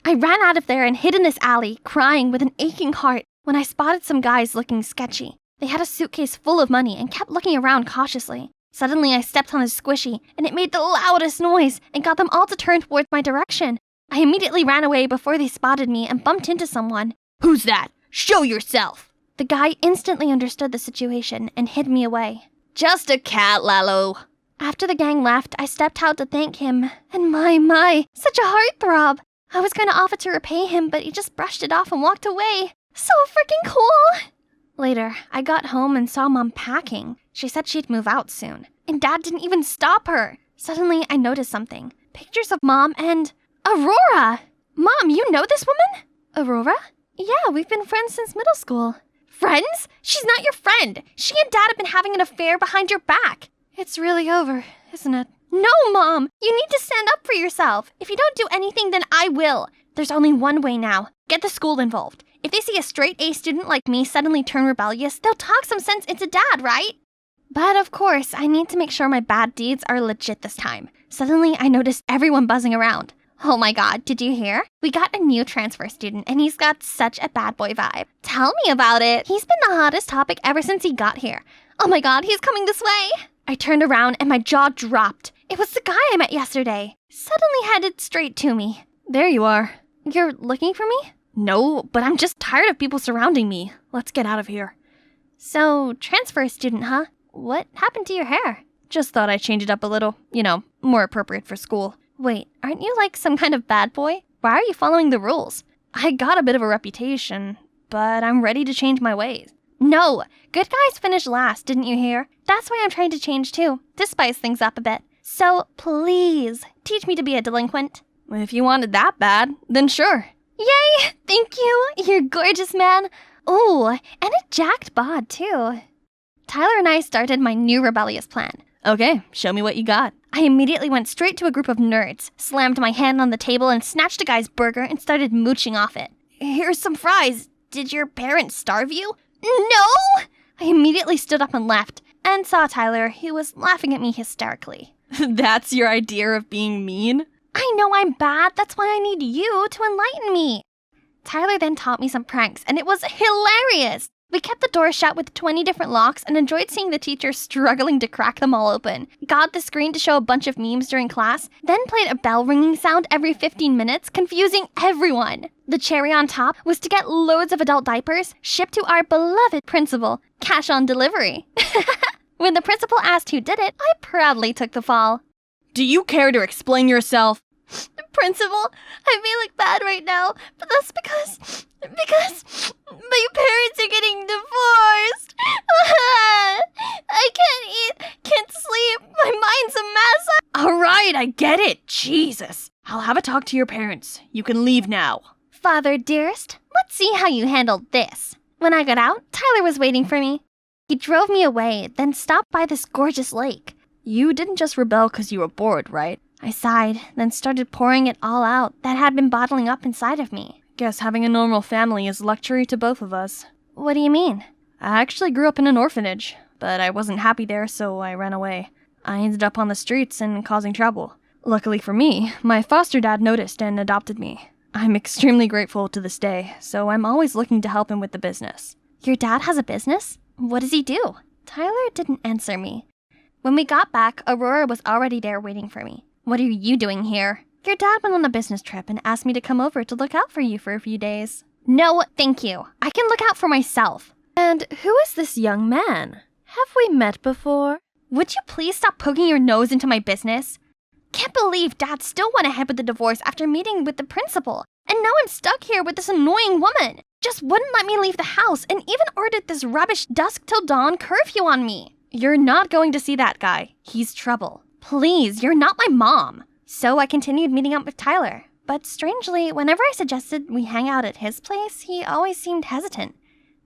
S2: I ran out of there and hid in this alley, crying with an aching heart, when I spotted some guys looking sketchy. They had a suitcase full of money and kept looking around cautiously. Suddenly, I stepped on a squishy, and it made the loudest noise and got them all to turn towards my direction. I immediately ran away before they spotted me and bumped into someone.
S3: Who's that? Show yourself!
S2: The guy instantly understood the situation and hid me away.
S3: Just a cat, Lalo.
S2: After the gang left, I stepped out to thank him. And my, such a heartthrob. I was going to offer to repay him, but he just brushed it off and walked away. So freaking cool! Later, I got home and saw Mom packing. She said she'd move out soon. And Dad didn't even stop her. Suddenly, I noticed something. Pictures of Mom and Aurora! Mom, you know this woman? Aurora? Yeah, we've been friends since middle school. Friends? She's not your friend. She and Dad have been having an affair behind your back. It's really over, isn't it? No, Mom! You need to stand up for yourself. If you don't do anything, then I will. There's only one way now. Get the school involved. If they see a straight-A student like me suddenly turn rebellious, they'll talk some sense into Dad, right? But of course, I need to make sure my bad deeds are legit this time. Suddenly, I noticed everyone buzzing around. Oh my god, did you hear? We got a new transfer student, and he's got such a bad boy vibe. Tell me about it. He's been the hottest topic ever since he got here. Oh my god, he's coming this way. I turned around and my jaw dropped. It was the guy I met yesterday. Suddenly headed straight to me.
S3: There you are.
S2: You're looking for me? No, but I'm just tired of people surrounding me. Let's get out of here. So, transfer student, huh? What happened to your hair? Just thought I'd change it up a little. You know, more appropriate for school. Wait, aren't you like some kind of bad boy? Why are you following the rules? I got a bit of a reputation, but I'm ready to change my ways. No, good guys finish last, didn't you hear? That's why I'm trying to change too, to spice things up a bit. So, please, teach me to be a delinquent. If you wanted that bad, then sure. Yay! Thank you! You're gorgeous, man. Ooh, and a jacked bod, too. Tyler and I started my new rebellious plan. Okay, show me what you got. I immediately went straight to a group of nerds, slammed my hand on the table and snatched a guy's burger and started mooching off it. Here's some fries. Did your parents starve you? No! I immediately stood up and left, and saw Tyler, who was laughing at me hysterically. That's your idea of being mean? I know I'm bad, that's why I need you to enlighten me. Tyler then taught me some pranks, and it was hilarious. We kept the door shut with 20 different locks and enjoyed seeing the teacher struggling to crack them all open. Got the screen to show a bunch of memes during class, then played a bell ringing sound every 15 minutes, confusing everyone. The cherry on top was to get loads of adult diapers shipped to our beloved principal, cash on delivery. When the principal asked who did it, I proudly took the fall. Do you care to explain yourself? Principal, I feel like bad right now, but that's because my parents are getting divorced. I can't eat, can't sleep, my mind's a mess. All right, I get it. Jesus. I'll have a talk to your parents. You can leave now. Father dearest, let's see how you handled this. When I got out, Tyler was waiting for me. He drove me away, then stopped by this gorgeous lake. You didn't just rebel because you were bored, right? I sighed, then started pouring it all out that had been bottling up inside of me. Guess having a normal family is luxury to both of us. What do you mean? I actually grew up in an orphanage, but I wasn't happy there, so I ran away. I ended up on the streets and causing trouble. Luckily for me, my foster dad noticed and adopted me. I'm extremely grateful to this day, so I'm always looking to help him with the business. Your dad has a business? What does he do? Tyler didn't answer me. When we got back, Aurora was already there waiting for me. What are you doing here? Your dad went on a business trip and asked me to come over to look out for you for a few days. No, thank you. I can look out for myself. And who is this young man? Have we met before? Would you please stop poking your nose into my business? Can't believe Dad still went ahead with the divorce after meeting with the principal. And now I'm stuck here with this annoying woman. Just wouldn't let me leave the house and even ordered this rubbish dusk till dawn curfew on me. You're not going to see that guy. He's trouble. Please, you're not my mom. So I continued meeting up with Tyler. But strangely, whenever I suggested we hang out at his place, he always seemed hesitant.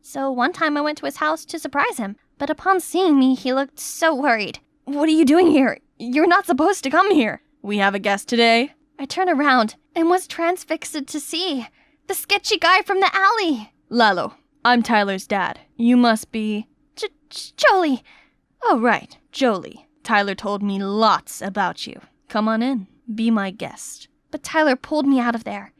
S2: So one time I went to his house to surprise him, but upon seeing me, he looked so worried. What are you doing here? You're not supposed to come here. We have a guest today. I turned around and was transfixed to see the sketchy guy from the alley. Lalo, I'm Tyler's dad. You must be... Jolie. Oh, right, Jolie. Tyler told me lots about you. Come on in. Be my guest. But Tyler pulled me out of there.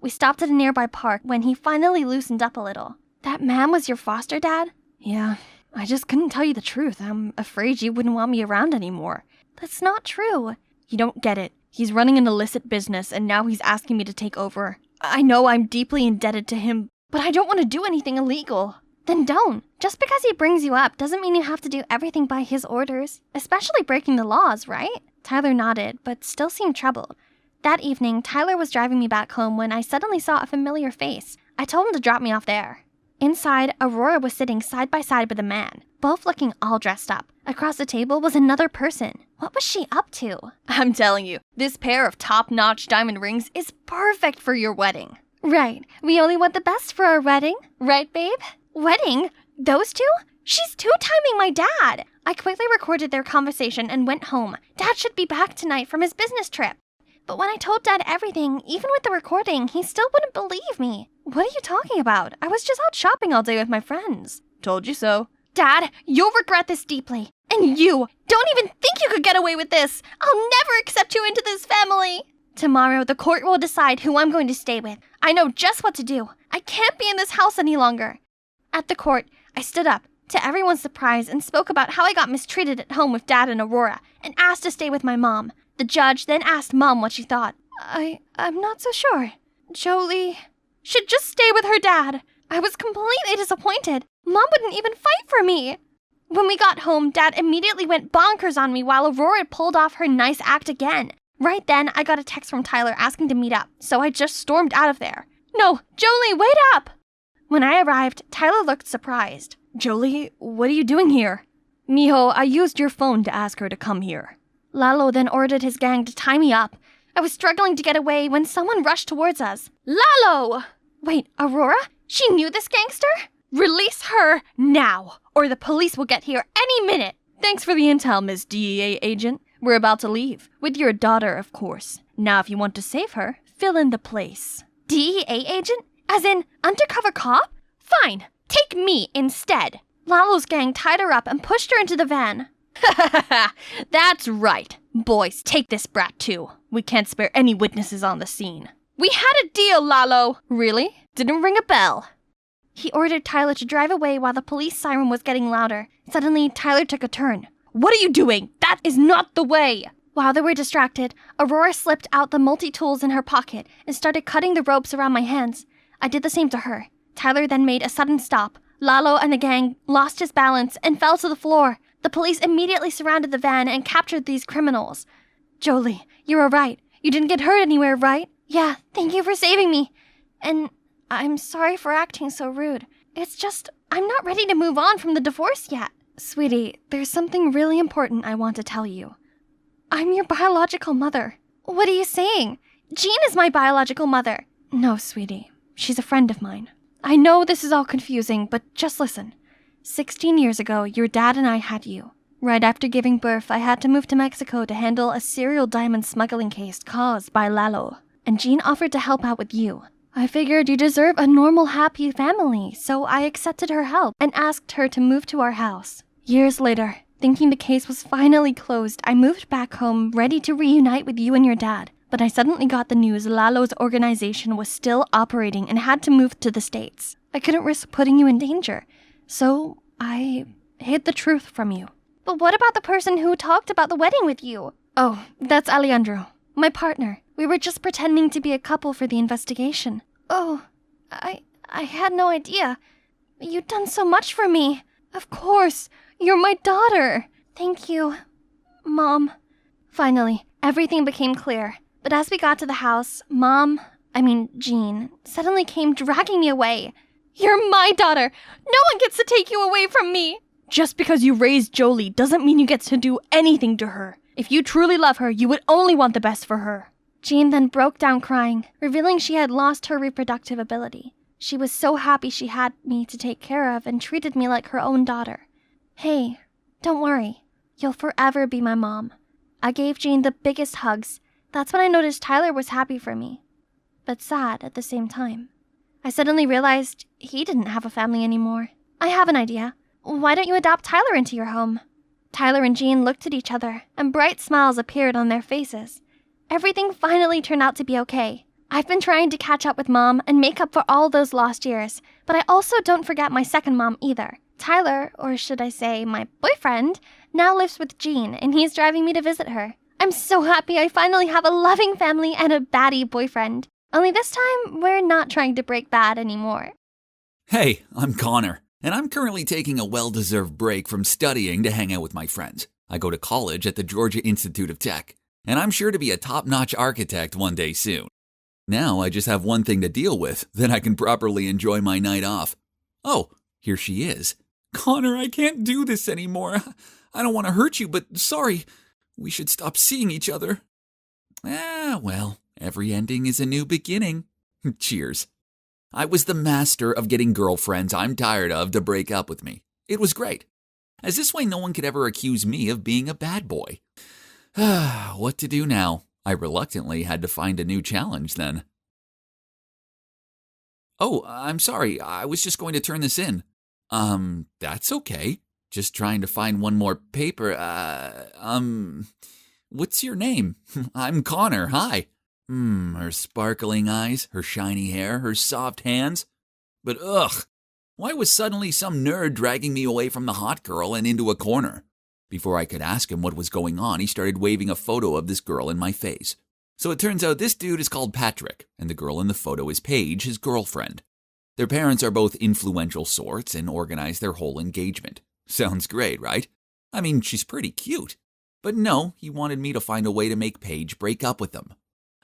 S2: We stopped at a nearby park when he finally loosened up a little. That man was your foster dad? Yeah, I just couldn't tell you the truth. I'm afraid you wouldn't want me around anymore. That's not true. You don't get it. He's running an illicit business and now he's asking me to take over. I know I'm deeply indebted to him, but I don't want to do anything illegal. Then don't. Just because he brings you up doesn't mean you have to do everything by his orders. Especially breaking the laws, right? Tyler nodded, but still seemed troubled. That evening, Tyler was driving me back home when I suddenly saw a familiar face. I told him to drop me off there. Inside, Aurora was sitting side by side with a man, both looking all dressed up. Across the table was another person. What was she up to? I'm telling you, this pair of top-notch diamond rings is perfect for your wedding. Right. We only want the best for our wedding. Right, babe? Wedding? Those two? She's two-timing my dad. I quickly recorded their conversation and went home. Dad should be back tonight from his business trip. But when I told Dad everything, even with the recording, he still wouldn't believe me. What are you talking about? I was just out shopping all day with my friends. Told you so. Dad, you'll regret this deeply. And you, don't even think you could get away with this. I'll never accept you into this family. Tomorrow, the court will decide who I'm going to stay with. I know just what to do. I can't be in this house any longer. At the court, I stood up, to everyone's surprise, and spoke about how I got mistreated at home with Dad and Aurora, and asked to stay with my mom. The judge then asked Mom what she thought. I'm not so sure. Jolie, should just stay with her dad. I was completely disappointed. Mom wouldn't even fight for me. When we got home, Dad immediately went bonkers on me while Aurora pulled off her nice act again. Right then, I got a text from Tyler asking to meet up, so I just stormed out of there. No, Jolie, wait up! When I arrived, Tyler looked surprised. Jolie, what are you doing here? Mijo, I used your phone to ask her to come here. Lalo then ordered his gang to tie me up. I was struggling to get away when someone rushed towards us. Lalo! Wait, Aurora? She knew this gangster? Release her now, or the police will get here any minute. Thanks for the intel, Miss DEA agent. We're about to leave. With your daughter, of course. Now, if you want to save her, fill in the place. DEA agent? As in, undercover cop? Fine, take me instead. Lalo's gang tied her up and pushed her into the van. That's right. Boys, take this brat too. We can't spare any witnesses on the scene. We had a deal, Lalo. Really? Didn't ring a bell. He ordered Tyler to drive away while the police siren was getting louder. Suddenly, Tyler took a turn. What are you doing? That is not the way! While they were distracted, Aurora slipped out the multi-tools in her pocket and started cutting the ropes around my hands. I did the same to her. Tyler then made a sudden stop. Lalo and the gang lost his balance and fell to the floor. The police immediately surrounded the van and captured these criminals. Jolie, you were right. You didn't get hurt anywhere, right? Yeah, thank you for saving me. And I'm sorry for acting so rude. It's just, I'm not ready to move on from the divorce yet. Sweetie, there's something really important I want to tell you. I'm your biological mother. What are you saying? Jean is my biological mother. No, sweetie. She's a friend of mine. I know this is all confusing, but just listen. 16 years ago, your dad and I had you. Right after giving birth, I had to move to Mexico to handle a serial diamond smuggling case caused by Lalo. And Jean offered to help out with you. I figured you deserve a normal, happy family, so I accepted her help and asked her to move to our house. Years later, thinking the case was finally closed, I moved back home, ready to reunite with you and your dad. But I suddenly got the news Lalo's organization was still operating and had to move to the States. I couldn't risk putting you in danger, so I hid the truth from you. But what about the person who talked about the wedding with you? Oh, that's Alejandro, my partner. We were just pretending to be a couple for the investigation. Oh, I had no idea. You've done so much for me. Of course, you're my daughter. Thank you, Mom. Finally, everything became clear. But as we got to the house, Jean, suddenly came dragging me away. You're my daughter. No one gets to take you away from me. Just because you raised Jolie doesn't mean you get to do anything to her. If you truly love her, you would only want the best for her. Jean then broke down crying, revealing she had lost her reproductive ability. She was so happy she had me to take care of and treated me like her own daughter. Hey, don't worry. You'll forever be my mom. I gave Jean the biggest hugs. That's when I noticed Tyler was happy for me, but sad at the same time. I suddenly realized he didn't have a family anymore. I have an idea. Why don't you adopt Tyler into your home? Tyler and Jean looked at each other, and bright smiles appeared on their faces. Everything finally turned out to be okay. I've been trying to catch up with Mom and make up for all those lost years, but I also don't forget my second mom either. Tyler, or should I say my boyfriend, now lives with Jean, and he's driving me to visit her. I'm so happy I finally have a loving family and a baddie boyfriend. Only this time, we're not trying to break bad anymore.
S6: Hey, I'm Connor, and I'm currently taking a well-deserved break from studying to hang out with my friends. I go to college at the Georgia Institute of Tech, and I'm sure to be a top-notch architect one day soon. Now I just have one thing to deal with, then I can properly enjoy my night off. Oh, here she is. Connor, I can't do this anymore. I don't want to hurt you, but sorry. We should stop seeing each other. Well, every ending is a new beginning. Cheers. I was the master of getting girlfriends I'm tired of to break up with me. It was great, as this way no one could ever accuse me of being a bad boy. What to do now? I reluctantly had to find a new challenge then. Oh, I'm sorry. I was just going to turn this in. That's okay. Just trying to find one more paper. What's your name? I'm Connor. Hi. Her sparkling eyes, her shiny hair, her soft hands. But ugh, why was suddenly some nerd dragging me away from the hot girl and into a corner? Before I could ask him what was going on, he started waving a photo of this girl in my face. So it turns out this dude is called Patrick, and the girl in the photo is Paige, his girlfriend. Their parents are both influential sorts and organize their whole engagement. Sounds great, right? I mean, she's pretty cute. But no, he wanted me to find a way to make Paige break up with him.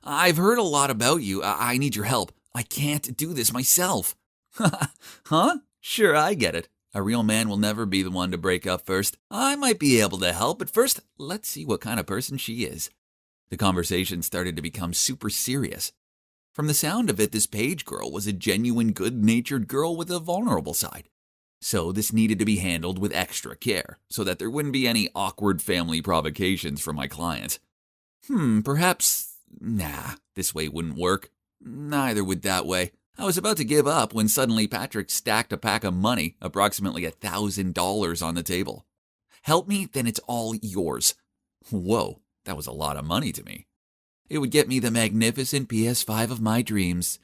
S6: I've heard a lot about you. I need your help. I can't do this myself. Huh? Sure, I get it. A real man will never be the one to break up first. I might be able to help, but first, let's see what kind of person she is. The conversation started to become super serious. From the sound of it, this Paige girl was a genuine good-natured girl with a vulnerable side. So this needed to be handled with extra care, so that there wouldn't be any awkward family provocations from my clients. Perhaps... Nah, this way wouldn't work. Neither would that way. I was about to give up when suddenly Patrick stacked a pack of money, approximately $1,000 on the table. Help me, then it's all yours. Whoa, that was a lot of money to me. It would get me the magnificent PS5 of my dreams.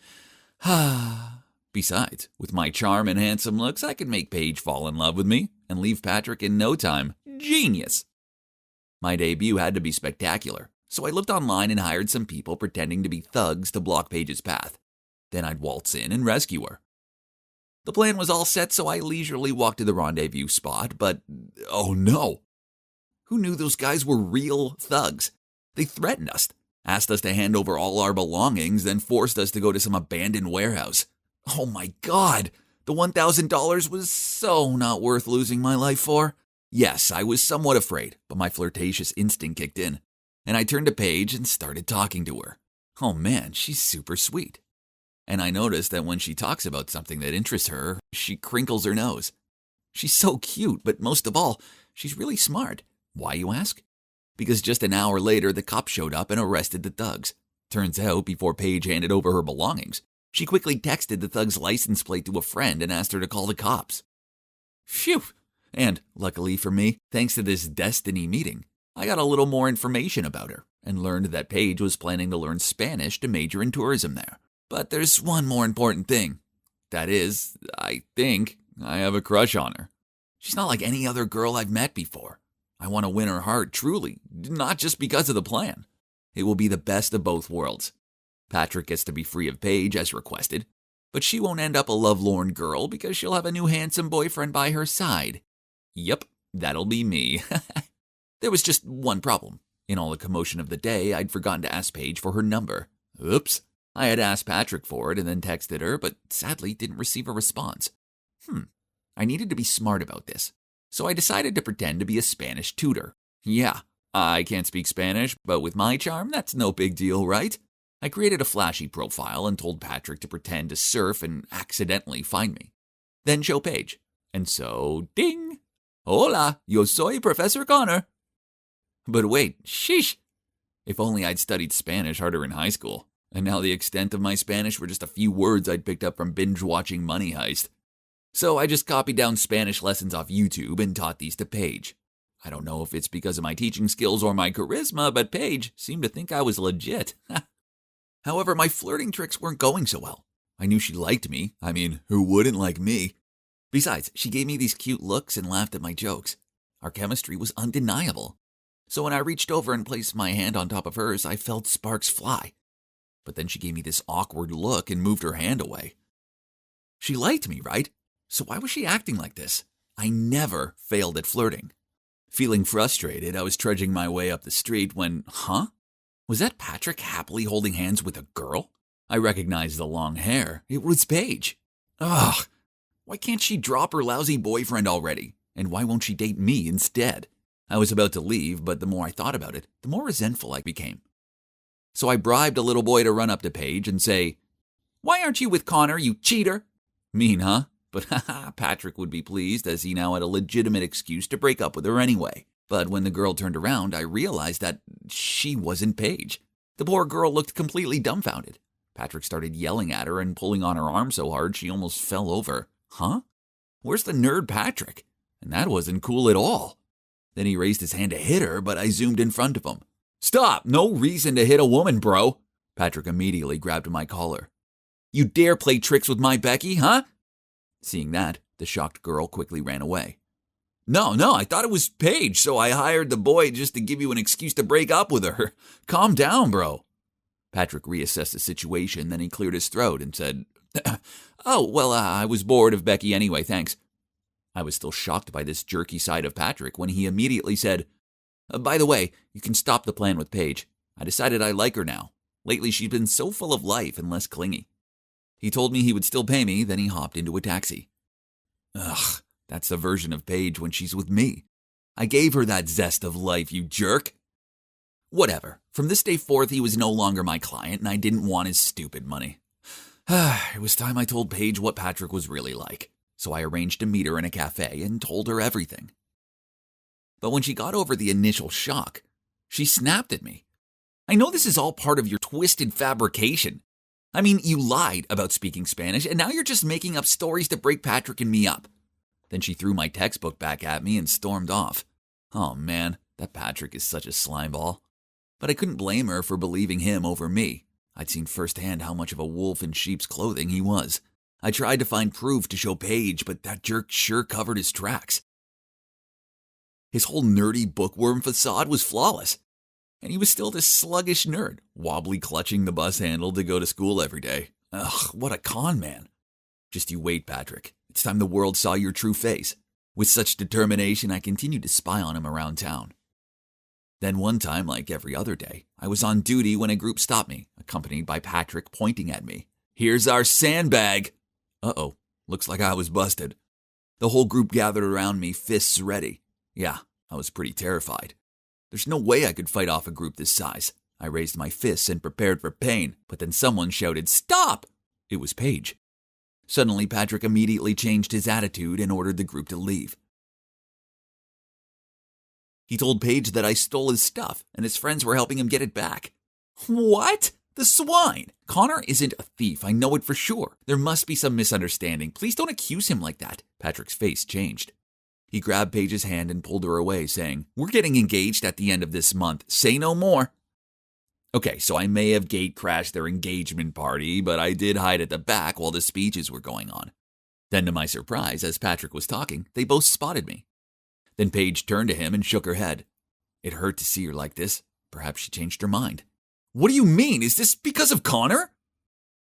S6: Besides, with my charm and handsome looks, I could make Paige fall in love with me and leave Patrick in no time. Genius! My debut had to be spectacular, so I looked online and hired some people pretending to be thugs to block Paige's path. Then I'd waltz in and rescue her. The plan was all set, so I leisurely walked to the rendezvous spot, but oh no! Who knew those guys were real thugs? They threatened us, asked us to hand over all our belongings, then forced us to go to some abandoned warehouse. Oh my God! The $1,000 was so not worth losing my life for. Yes, I was somewhat afraid, but my flirtatious instinct kicked in, and I turned to Paige and started talking to her. Oh man, she's super sweet. And I noticed that when she talks about something that interests her, she crinkles her nose. She's so cute, but most of all, she's really smart. Why, you ask? Because just an hour later, the cops showed up and arrested the thugs. Turns out, before Paige handed over her belongings, she quickly texted the thug's license plate to a friend and asked her to call the cops. Phew! And, luckily for me, thanks to this destiny meeting, I got a little more information about her and learned that Paige was planning to learn Spanish to major in tourism there. But there's one more important thing. That is, I think I have a crush on her. She's not like any other girl I've met before. I want to win her heart, truly, not just because of the plan. It will be the best of both worlds. Patrick gets to be free of Paige as requested, but she won't end up a lovelorn girl because she'll have a new handsome boyfriend by her side. Yep, that'll be me. There was just one problem. In all the commotion of the day, I'd forgotten to ask Paige for her number. Oops. I had asked Patrick for it and then texted her, but sadly didn't receive a response. I needed to be smart about this, so I decided to pretend to be a Spanish tutor. Yeah, I can't speak Spanish, but with my charm, that's no big deal, right? I created a flashy profile and told Patrick to pretend to surf and accidentally find me. Then show Paige. And so, ding! Hola, yo soy Professor Connor. But wait, sheesh! If only I'd studied Spanish harder in high school. And now the extent of my Spanish were just a few words I'd picked up from binge-watching Money Heist. So I just copied down Spanish lessons off YouTube and taught these to Paige. I don't know if it's because of my teaching skills or my charisma, but Paige seemed to think I was legit. However, my flirting tricks weren't going so well. I knew she liked me. I mean, who wouldn't like me? Besides, she gave me these cute looks and laughed at my jokes. Our chemistry was undeniable. So when I reached over and placed my hand on top of hers, I felt sparks fly. But then she gave me this awkward look and moved her hand away. She liked me, right? So why was she acting like this? I never failed at flirting. Feeling frustrated, I was trudging my way up the street when, was that Patrick happily holding hands with a girl? I recognized the long hair. It was Paige. Ugh, why can't she drop her lousy boyfriend already? And why won't she date me instead? I was about to leave, but the more I thought about it, the more resentful I became. So I bribed a little boy to run up to Paige and say, "Why aren't you with Connor, you cheater?" Mean, huh? But Patrick would be pleased as he now had a legitimate excuse to break up with her anyway. But when the girl turned around, I realized that she wasn't Paige. The poor girl looked completely dumbfounded. Patrick started yelling at her and pulling on her arm so hard she almost fell over. Huh? Where's the nerd Patrick? And that wasn't cool at all. Then he raised his hand to hit her, but I zoomed in front of him. "Stop! No reason to hit a woman, bro!" Patrick immediately grabbed my collar. "You dare play tricks with my Becky, huh?" Seeing that, the shocked girl quickly ran away. No, I thought it was Paige, so I hired the boy just to give you an excuse to break up with her. Calm down, bro." Patrick reassessed the situation, then he cleared his throat and said, "Oh, well, I was bored of Becky anyway, thanks." I was still shocked by this jerky side of Patrick when he immediately said, "By the way, you can stop the plan with Paige. I decided I like her now. Lately, she's been so full of life and less clingy." He told me he would still pay me, then he hopped into a taxi. Ugh, that's the version of Paige when she's with me. I gave her that zest of life, you jerk. Whatever. From this day forth, he was no longer my client, and I didn't want his stupid money. It was time I told Paige what Patrick was really like, so I arranged to meet her in a cafe and told her everything. But when she got over the initial shock, she snapped at me. "I know this is all part of your twisted fabrication. I mean, you lied about speaking Spanish, and now you're just making up stories to break Patrick and me up." Then she threw my textbook back at me and stormed off. Oh man, that Patrick is such a slimeball. But I couldn't blame her for believing him over me. I'd seen firsthand how much of a wolf in sheep's clothing he was. I tried to find proof to show Paige, but that jerk sure covered his tracks. His whole nerdy bookworm facade was flawless. And he was still this sluggish nerd, wobbly clutching the bus handle to go to school every day. Ugh, what a con man. Just you wait, Patrick. It's time the world saw your true face. With such determination, I continued to spy on him around town. Then one time, like every other day, I was on duty when a group stopped me, accompanied by Patrick pointing at me. "Here's our sandbag." Uh-oh, looks like I was busted. The whole group gathered around me, fists ready. Yeah, I was pretty terrified. There's no way I could fight off a group this size. I raised my fists and prepared for pain, but then someone shouted, "Stop!" It was Paige. Suddenly, Patrick immediately changed his attitude and ordered the group to leave. He told Paige that I stole his stuff and his friends were helping him get it back. What? The swine! Connor isn't a thief, I know it for sure. There must be some misunderstanding. Please don't accuse him like that. Patrick's face changed. He grabbed Paige's hand and pulled her away, saying, "We're getting engaged at the end of this month. Say no more." Okay, so I may have gate-crashed their engagement party, but I did hide at the back while the speeches were going on. Then to my surprise, as Patrick was talking, they both spotted me. Then Paige turned to him and shook her head. It hurt to see her like this. Perhaps she changed her mind. "What do you mean? Is this because of Connor?"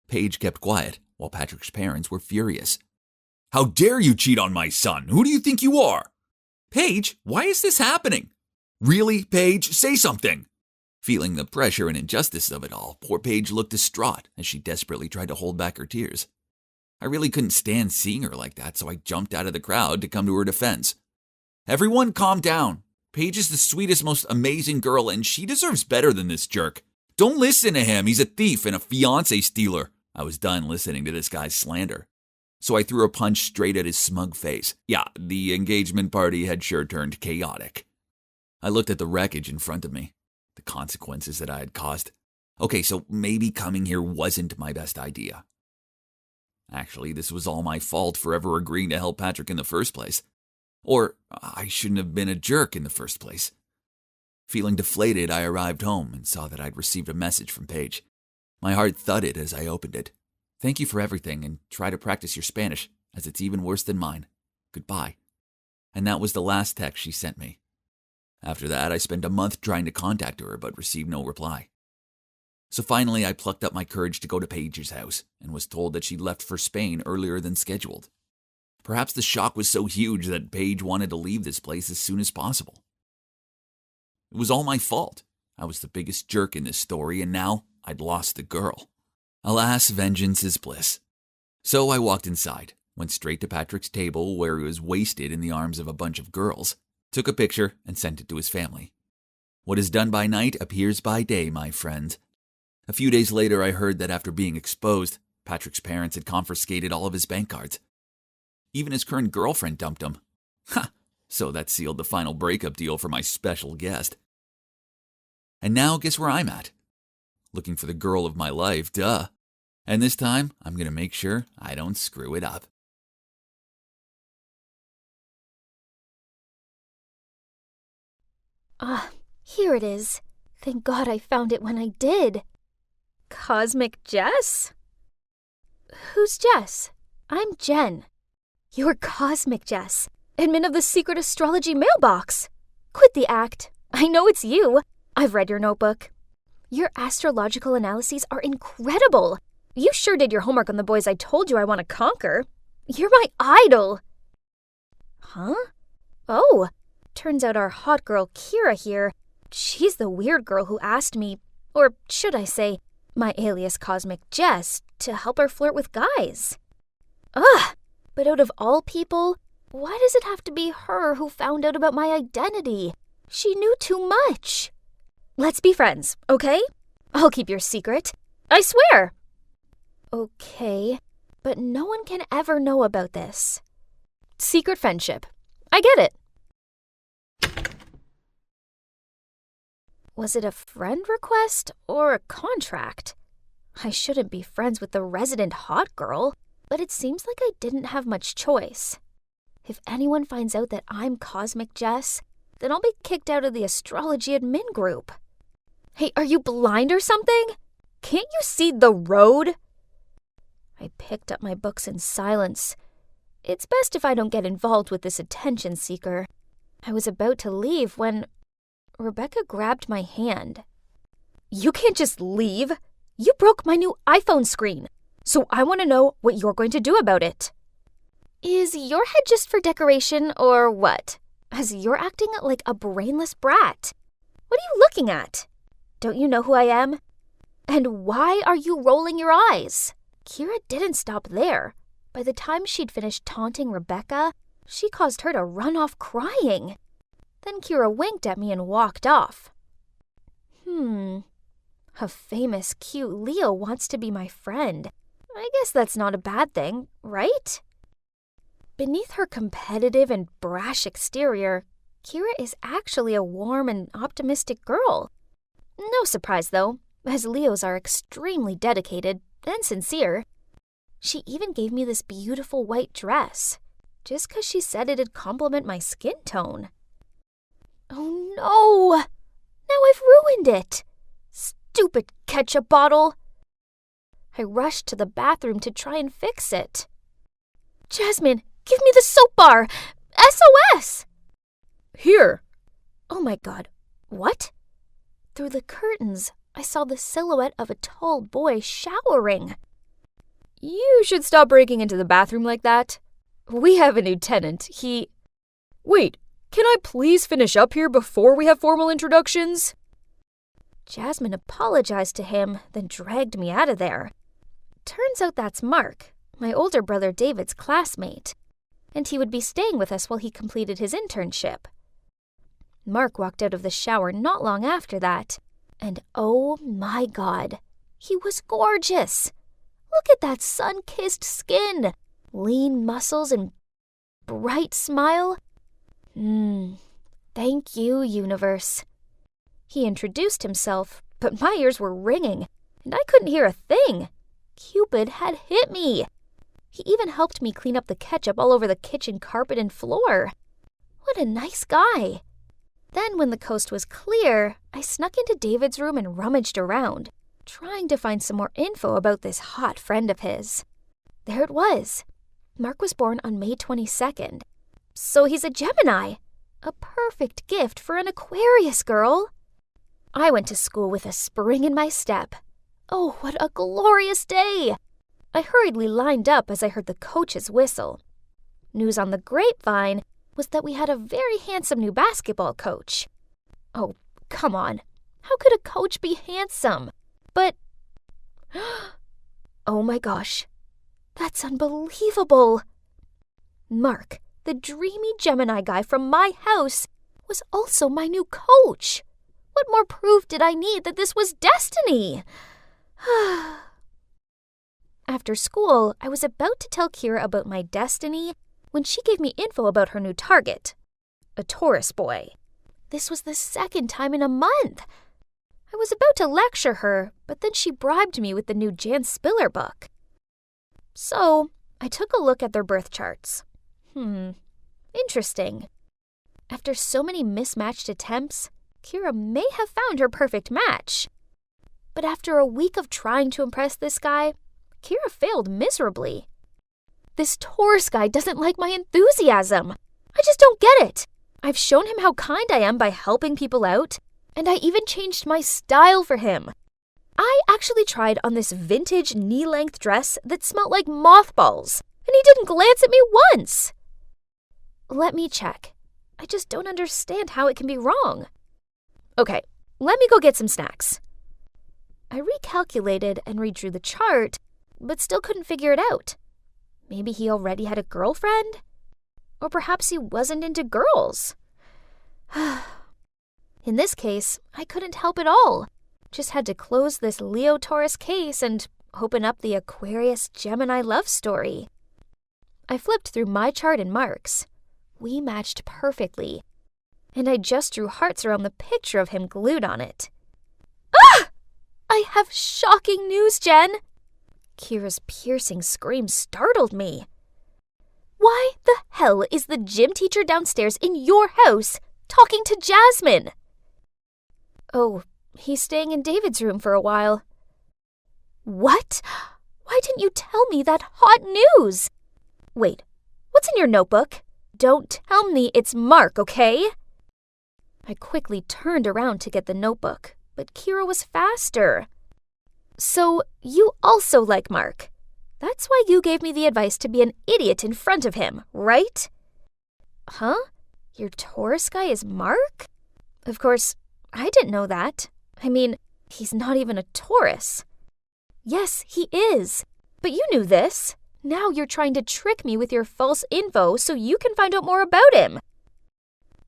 S6: Paige kept quiet, while Patrick's parents were furious. "How dare you cheat on my son? Who do you think you are?" "Paige, why is this happening?" "Really, Paige? Say something." Feeling the pressure and injustice of it all, poor Paige looked distraught as she desperately tried to hold back her tears. I really couldn't stand seeing her like that, so I jumped out of the crowd to come to her defense. "Everyone calm down. Paige is the sweetest, most amazing girl, and she deserves better than this jerk. Don't listen to him. He's a thief and a fiancé stealer." I was done listening to this guy's slander. So I threw a punch straight at his smug face. Yeah, the engagement party had sure turned chaotic. I looked at the wreckage in front of me, the consequences that I had caused. Okay, so maybe coming here wasn't my best idea. Actually, this was all my fault for ever agreeing to help Patrick in the first place. Or I shouldn't have been a jerk in the first place. Feeling deflated, I arrived home and saw that I'd received a message from Paige. My heart thudded as I opened it. "Thank you for everything, and try to practice your Spanish, as it's even worse than mine. Goodbye." And that was the last text she sent me. After that, I spent a month trying to contact her, but received no reply. So finally, I plucked up my courage to go to Paige's house, and was told that she'd left for Spain earlier than scheduled. Perhaps the shock was so huge that Paige wanted to leave this place as soon as possible. It was all my fault. I was the biggest jerk in this story, and now I'd lost the girl. Alas, vengeance is bliss. So I walked inside, went straight to Patrick's table where he was wasted in the arms of a bunch of girls, took a picture, and sent it to his family. What is done by night appears by day, my friend. A few days later, I heard that after being exposed, Patrick's parents had confiscated all of his bank cards. Even his current girlfriend dumped him. Ha! So that sealed the final breakup deal for my special guest. And now guess where I'm at? Looking for the girl of my life, duh. And this time, I'm going to make sure I don't screw it up.
S4: Here it is. Thank God I found it when I did. Cosmic Jess? Who's Jess? I'm Jen. You're Cosmic Jess, admin of the secret astrology mailbox. Quit the act. I know it's you. I've read your notebook. Your astrological analyses are incredible. You sure did your homework on the boys I told you I want to conquer. You're my idol. Huh? Oh, turns out our hot girl Kira here, she's the weird girl who asked me, or should I say, my alias Cosmic Jess, to help her flirt with guys. Ugh! But out of all people, why does it have to be her who found out about my identity? She knew too much. Let's be friends, okay? I'll keep your secret. I swear! Okay, but no one can ever know about this. Secret friendship. I get it. Was it a friend request or a contract? I shouldn't be friends with the resident hot girl, but it seems like I didn't have much choice. If anyone finds out that I'm Cosmic Jess, then I'll be kicked out of the astrology admin group. Hey, are you blind or something? Can't you see the road? I picked up my books in silence. It's best if I don't get involved with this attention seeker. I was about to leave when Rebecca grabbed my hand. You can't just leave. You broke my new iPhone screen, so I want to know what you're going to do about it. Is your head just for decoration or what? As you're acting like a brainless brat. What are you looking at? Don't you know who I am? And why are you rolling your eyes? Kira didn't stop there. By the time she'd finished taunting Rebecca, she caused her to run off crying. Then Kira winked at me and walked off. A famous, cute Leo wants to be my friend. I guess that's not a bad thing, right? Beneath her competitive and brash exterior, Kira is actually a warm and optimistic girl. No surprise, though, as Leos are extremely dedicated and sincere. She even gave me this beautiful white dress, just 'cause she said it'd complement my skin tone. Oh no! Now I've ruined it! Stupid ketchup bottle! I rushed to the bathroom to try and fix it. Jasmine, give me the soap bar! SOS!
S5: Here.
S4: Oh my god, what? Through the curtains, I saw the silhouette of a tall boy showering.
S5: You should stop breaking into the bathroom like that. We have a new tenant. Wait, can I please finish up here before we have formal introductions?
S4: Jasmine apologized to him, then dragged me out of there. Turns out that's Mark, my older brother David's classmate, and he would be staying with us while he completed his internship. Mark walked out of the shower not long after that, and oh my god, he was gorgeous. Look at that sun-kissed skin, lean muscles, and bright smile. Thank you, universe. He introduced himself, but my ears were ringing, and I couldn't hear a thing. Cupid had hit me. He even helped me clean up the ketchup all over the kitchen carpet and floor. What a nice guy. Then when the coast was clear, I snuck into David's room and rummaged around, trying to find some more info about this hot friend of his. There it was. Mark was born on May 22nd. So he's a Gemini. A perfect gift for an Aquarius girl. I went to school with a spring in my step. Oh, what a glorious day! I hurriedly lined up as I heard the coach's whistle. News on the grapevine was that we had a very handsome new basketball coach. Oh, come on. How could a coach be handsome? But, oh my gosh, that's unbelievable. Mark, the dreamy Gemini guy from my house, was also my new coach. What more proof did I need that this was destiny? After school, I was about to tell Kira about my destiny when she gave me info about her new target, a Taurus boy. This was the second time in a month. I was about to lecture her, but then she bribed me with the new Jan Spiller book. So, I took a look at their birth charts. Interesting. After so many mismatched attempts, Kira may have found her perfect match. But after a week of trying to impress this guy, Kira failed miserably. This Taurus guy doesn't like my enthusiasm. I just don't get it. I've shown him how kind I am by helping people out, and I even changed my style for him, I actually tried on this vintage knee-length dress that smelled like mothballs, and he didn't glance at me once. Let me check. I just don't understand how it can be wrong. Okay, let me go get some snacks. I recalculated and redrew the chart, but still couldn't figure it out. Maybe he already had a girlfriend? Or perhaps he wasn't into girls. In this case, I couldn't help at all. Just had to close this Leo-Taurus case and open up the Aquarius-Gemini love story. I flipped through my chart and Mark's. We matched perfectly. And I just drew hearts around the picture of him glued on it. Ah! I have shocking news, Jen! Kira's piercing scream startled me. Why the hell is the gym teacher downstairs in your house talking to Jasmine? Oh, he's staying in David's room for a while. What? Why didn't you tell me that hot news? Wait, what's in your notebook? Don't tell me it's Mark, okay? I quickly turned around to get the notebook, but Kira was faster. So, you also like Mark. That's why you gave me the advice to be an idiot in front of him, right? Huh? Your Taurus guy is Mark? Of course, I didn't know that. I mean, he's not even a Taurus. Yes, he is. But you knew this. Now you're trying to trick me with your false info so you can find out more about him.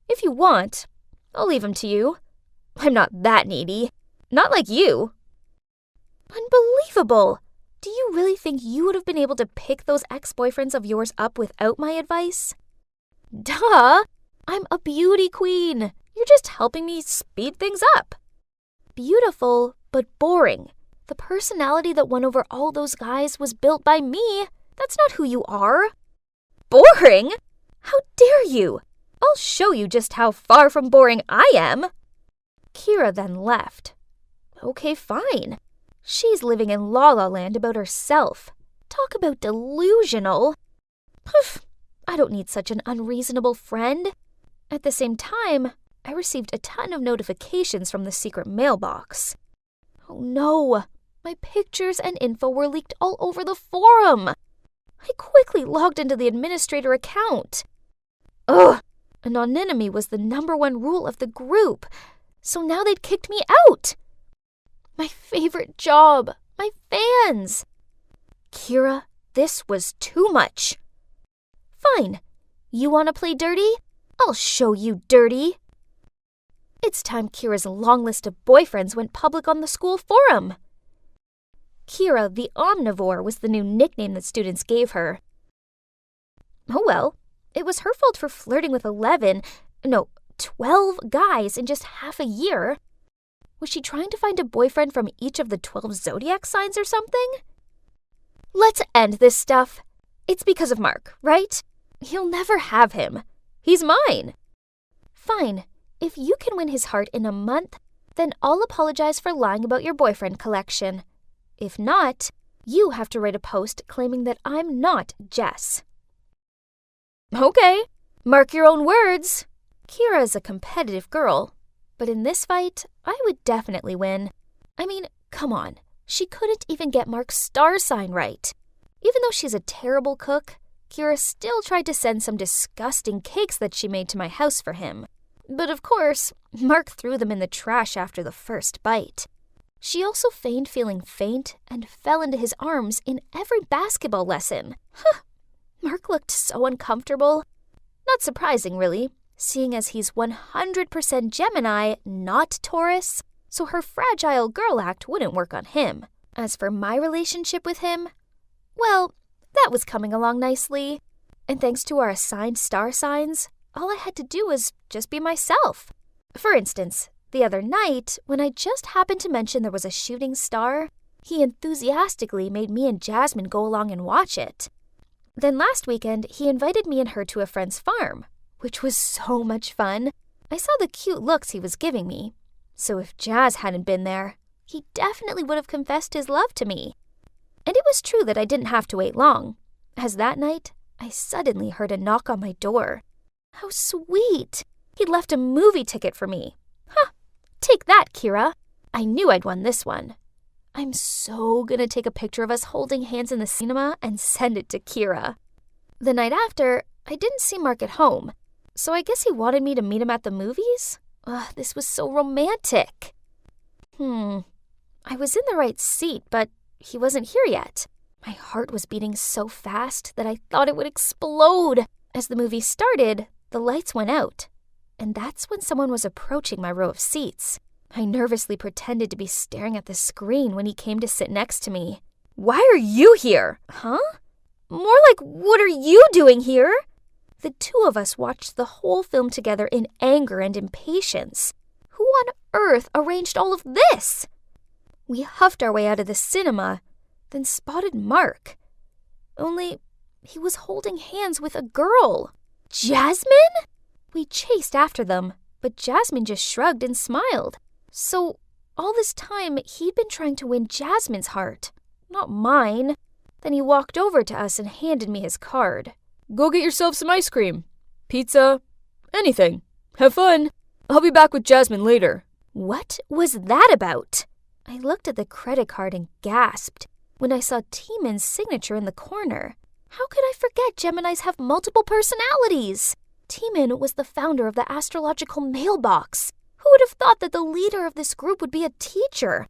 S4: If you want, I'll leave him to you. I'm not that needy. Not like you. Unbelievable! Do you really think you would have been able to pick those ex-boyfriends of yours up without my advice? Duh! I'm a beauty queen. You're just helping me speed things up. Beautiful, but boring. The personality that won over all those guys was built by me. That's not who you are. Boring? How dare you? I'll show you just how far from boring I am. Kira then left. Okay, fine. She's living in La La Land about herself. Talk about delusional. Poof, I don't need such an unreasonable friend. At the same time, I received a ton of notifications from the secret mailbox. Oh no, my pictures and info were leaked all over the forum. I quickly logged into the administrator account. Ugh, anonymity was the #1 rule of the group, so now they'd kicked me out. My favorite job, my fans. Kira, this was too much. Fine, you want to play dirty? I'll show you dirty. It's time Kira's long list of boyfriends went public on the school forum. Kira the Omnivore was the new nickname that students gave her. Oh well, it was her fault for flirting with 12 guys in just half a year. Was she trying to find a boyfriend from each of the 12 zodiac signs or something? Let's end this stuff. It's because of Mark, right? You'll never have him. He's mine. Fine. If you can win his heart in a month, then I'll apologize for lying about your boyfriend collection. If not, you have to write a post claiming that I'm not Jess. Okay, mark your own words. Kira is a competitive girl, but in this fight, I would definitely win. I mean, come on. She couldn't even get Mark's star sign right. Even though she's a terrible cook, Kira still tried to send some disgusting cakes that she made to my house for him. But of course, Mark threw them in the trash after the first bite. She also feigned feeling faint and fell into his arms in every basketball lesson. Mark looked so uncomfortable. Not surprising, really, seeing as he's 100% Gemini, not Taurus, so her fragile girl act wouldn't work on him. As for my relationship with him, well, that was coming along nicely. And thanks to our assigned star signs, all I had to do was just be myself. For instance, the other night, when I just happened to mention there was a shooting star, he enthusiastically made me and Jasmine go along and watch it. Then last weekend, he invited me and her to a friend's farm, which was so much fun. I saw the cute looks he was giving me. So if Jazz hadn't been there, he definitely would have confessed his love to me. And it was true that I didn't have to wait long, as that night, I suddenly heard a knock on my door. How sweet! He'd left a movie ticket for me. Take that, Kira. I knew I'd won this one. I'm so gonna take a picture of us holding hands in the cinema and send it to Kira. The night after, I didn't see Mark at home, so I guess he wanted me to meet him at the movies? This was so romantic. I was in the right seat, but he wasn't here yet. My heart was beating so fast that I thought it would explode. As the movie started, the lights went out, and that's when someone was approaching my row of seats. I nervously pretended to be staring at the screen when he came to sit next to me.
S5: Why are you here?
S4: Huh? More like, what are you doing here? The two of us watched the whole film together in anger and impatience. Who on earth arranged all of this? We huffed our way out of the cinema, then spotted Mark. Only he was holding hands with a girl. Jasmine? We chased after them, but Jasmine just shrugged and smiled. So all this time, he'd been trying to win Jasmine's heart, not mine. Then he walked over to us and handed me his card.
S5: Go get yourself some ice cream, pizza, anything. Have fun. I'll be back with Jasmine later.
S4: What was that about? I looked at the credit card and gasped when I saw Timon's signature in the corner. How could I forget Geminis have multiple personalities? Timon was the founder of the astrological mailbox. Who would have thought that the leader of this group would be a teacher?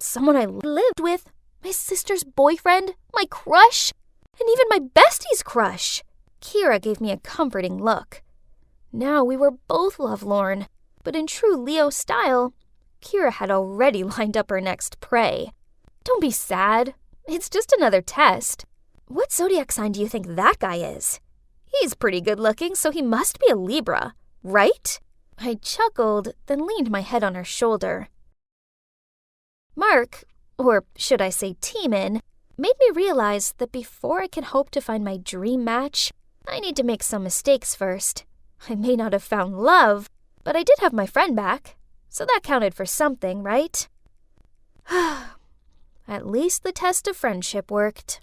S4: Someone I lived with, my sister's boyfriend, my crush, and even my bestie's crush. Kira gave me a comforting look. Now we were both lovelorn, but in true Leo style, Kira had already lined up her next prey. Don't be sad. It's just another test. What zodiac sign do you think that guy is? He's pretty good looking, so he must be a Libra, right? I chuckled, then leaned my head on her shoulder. Mark, or should I say Timon, made me realize that before I can hope to find my dream match, I need to make some mistakes first. I may not have found love, but I did have my friend back, so that counted for something, right? At least the test of friendship worked.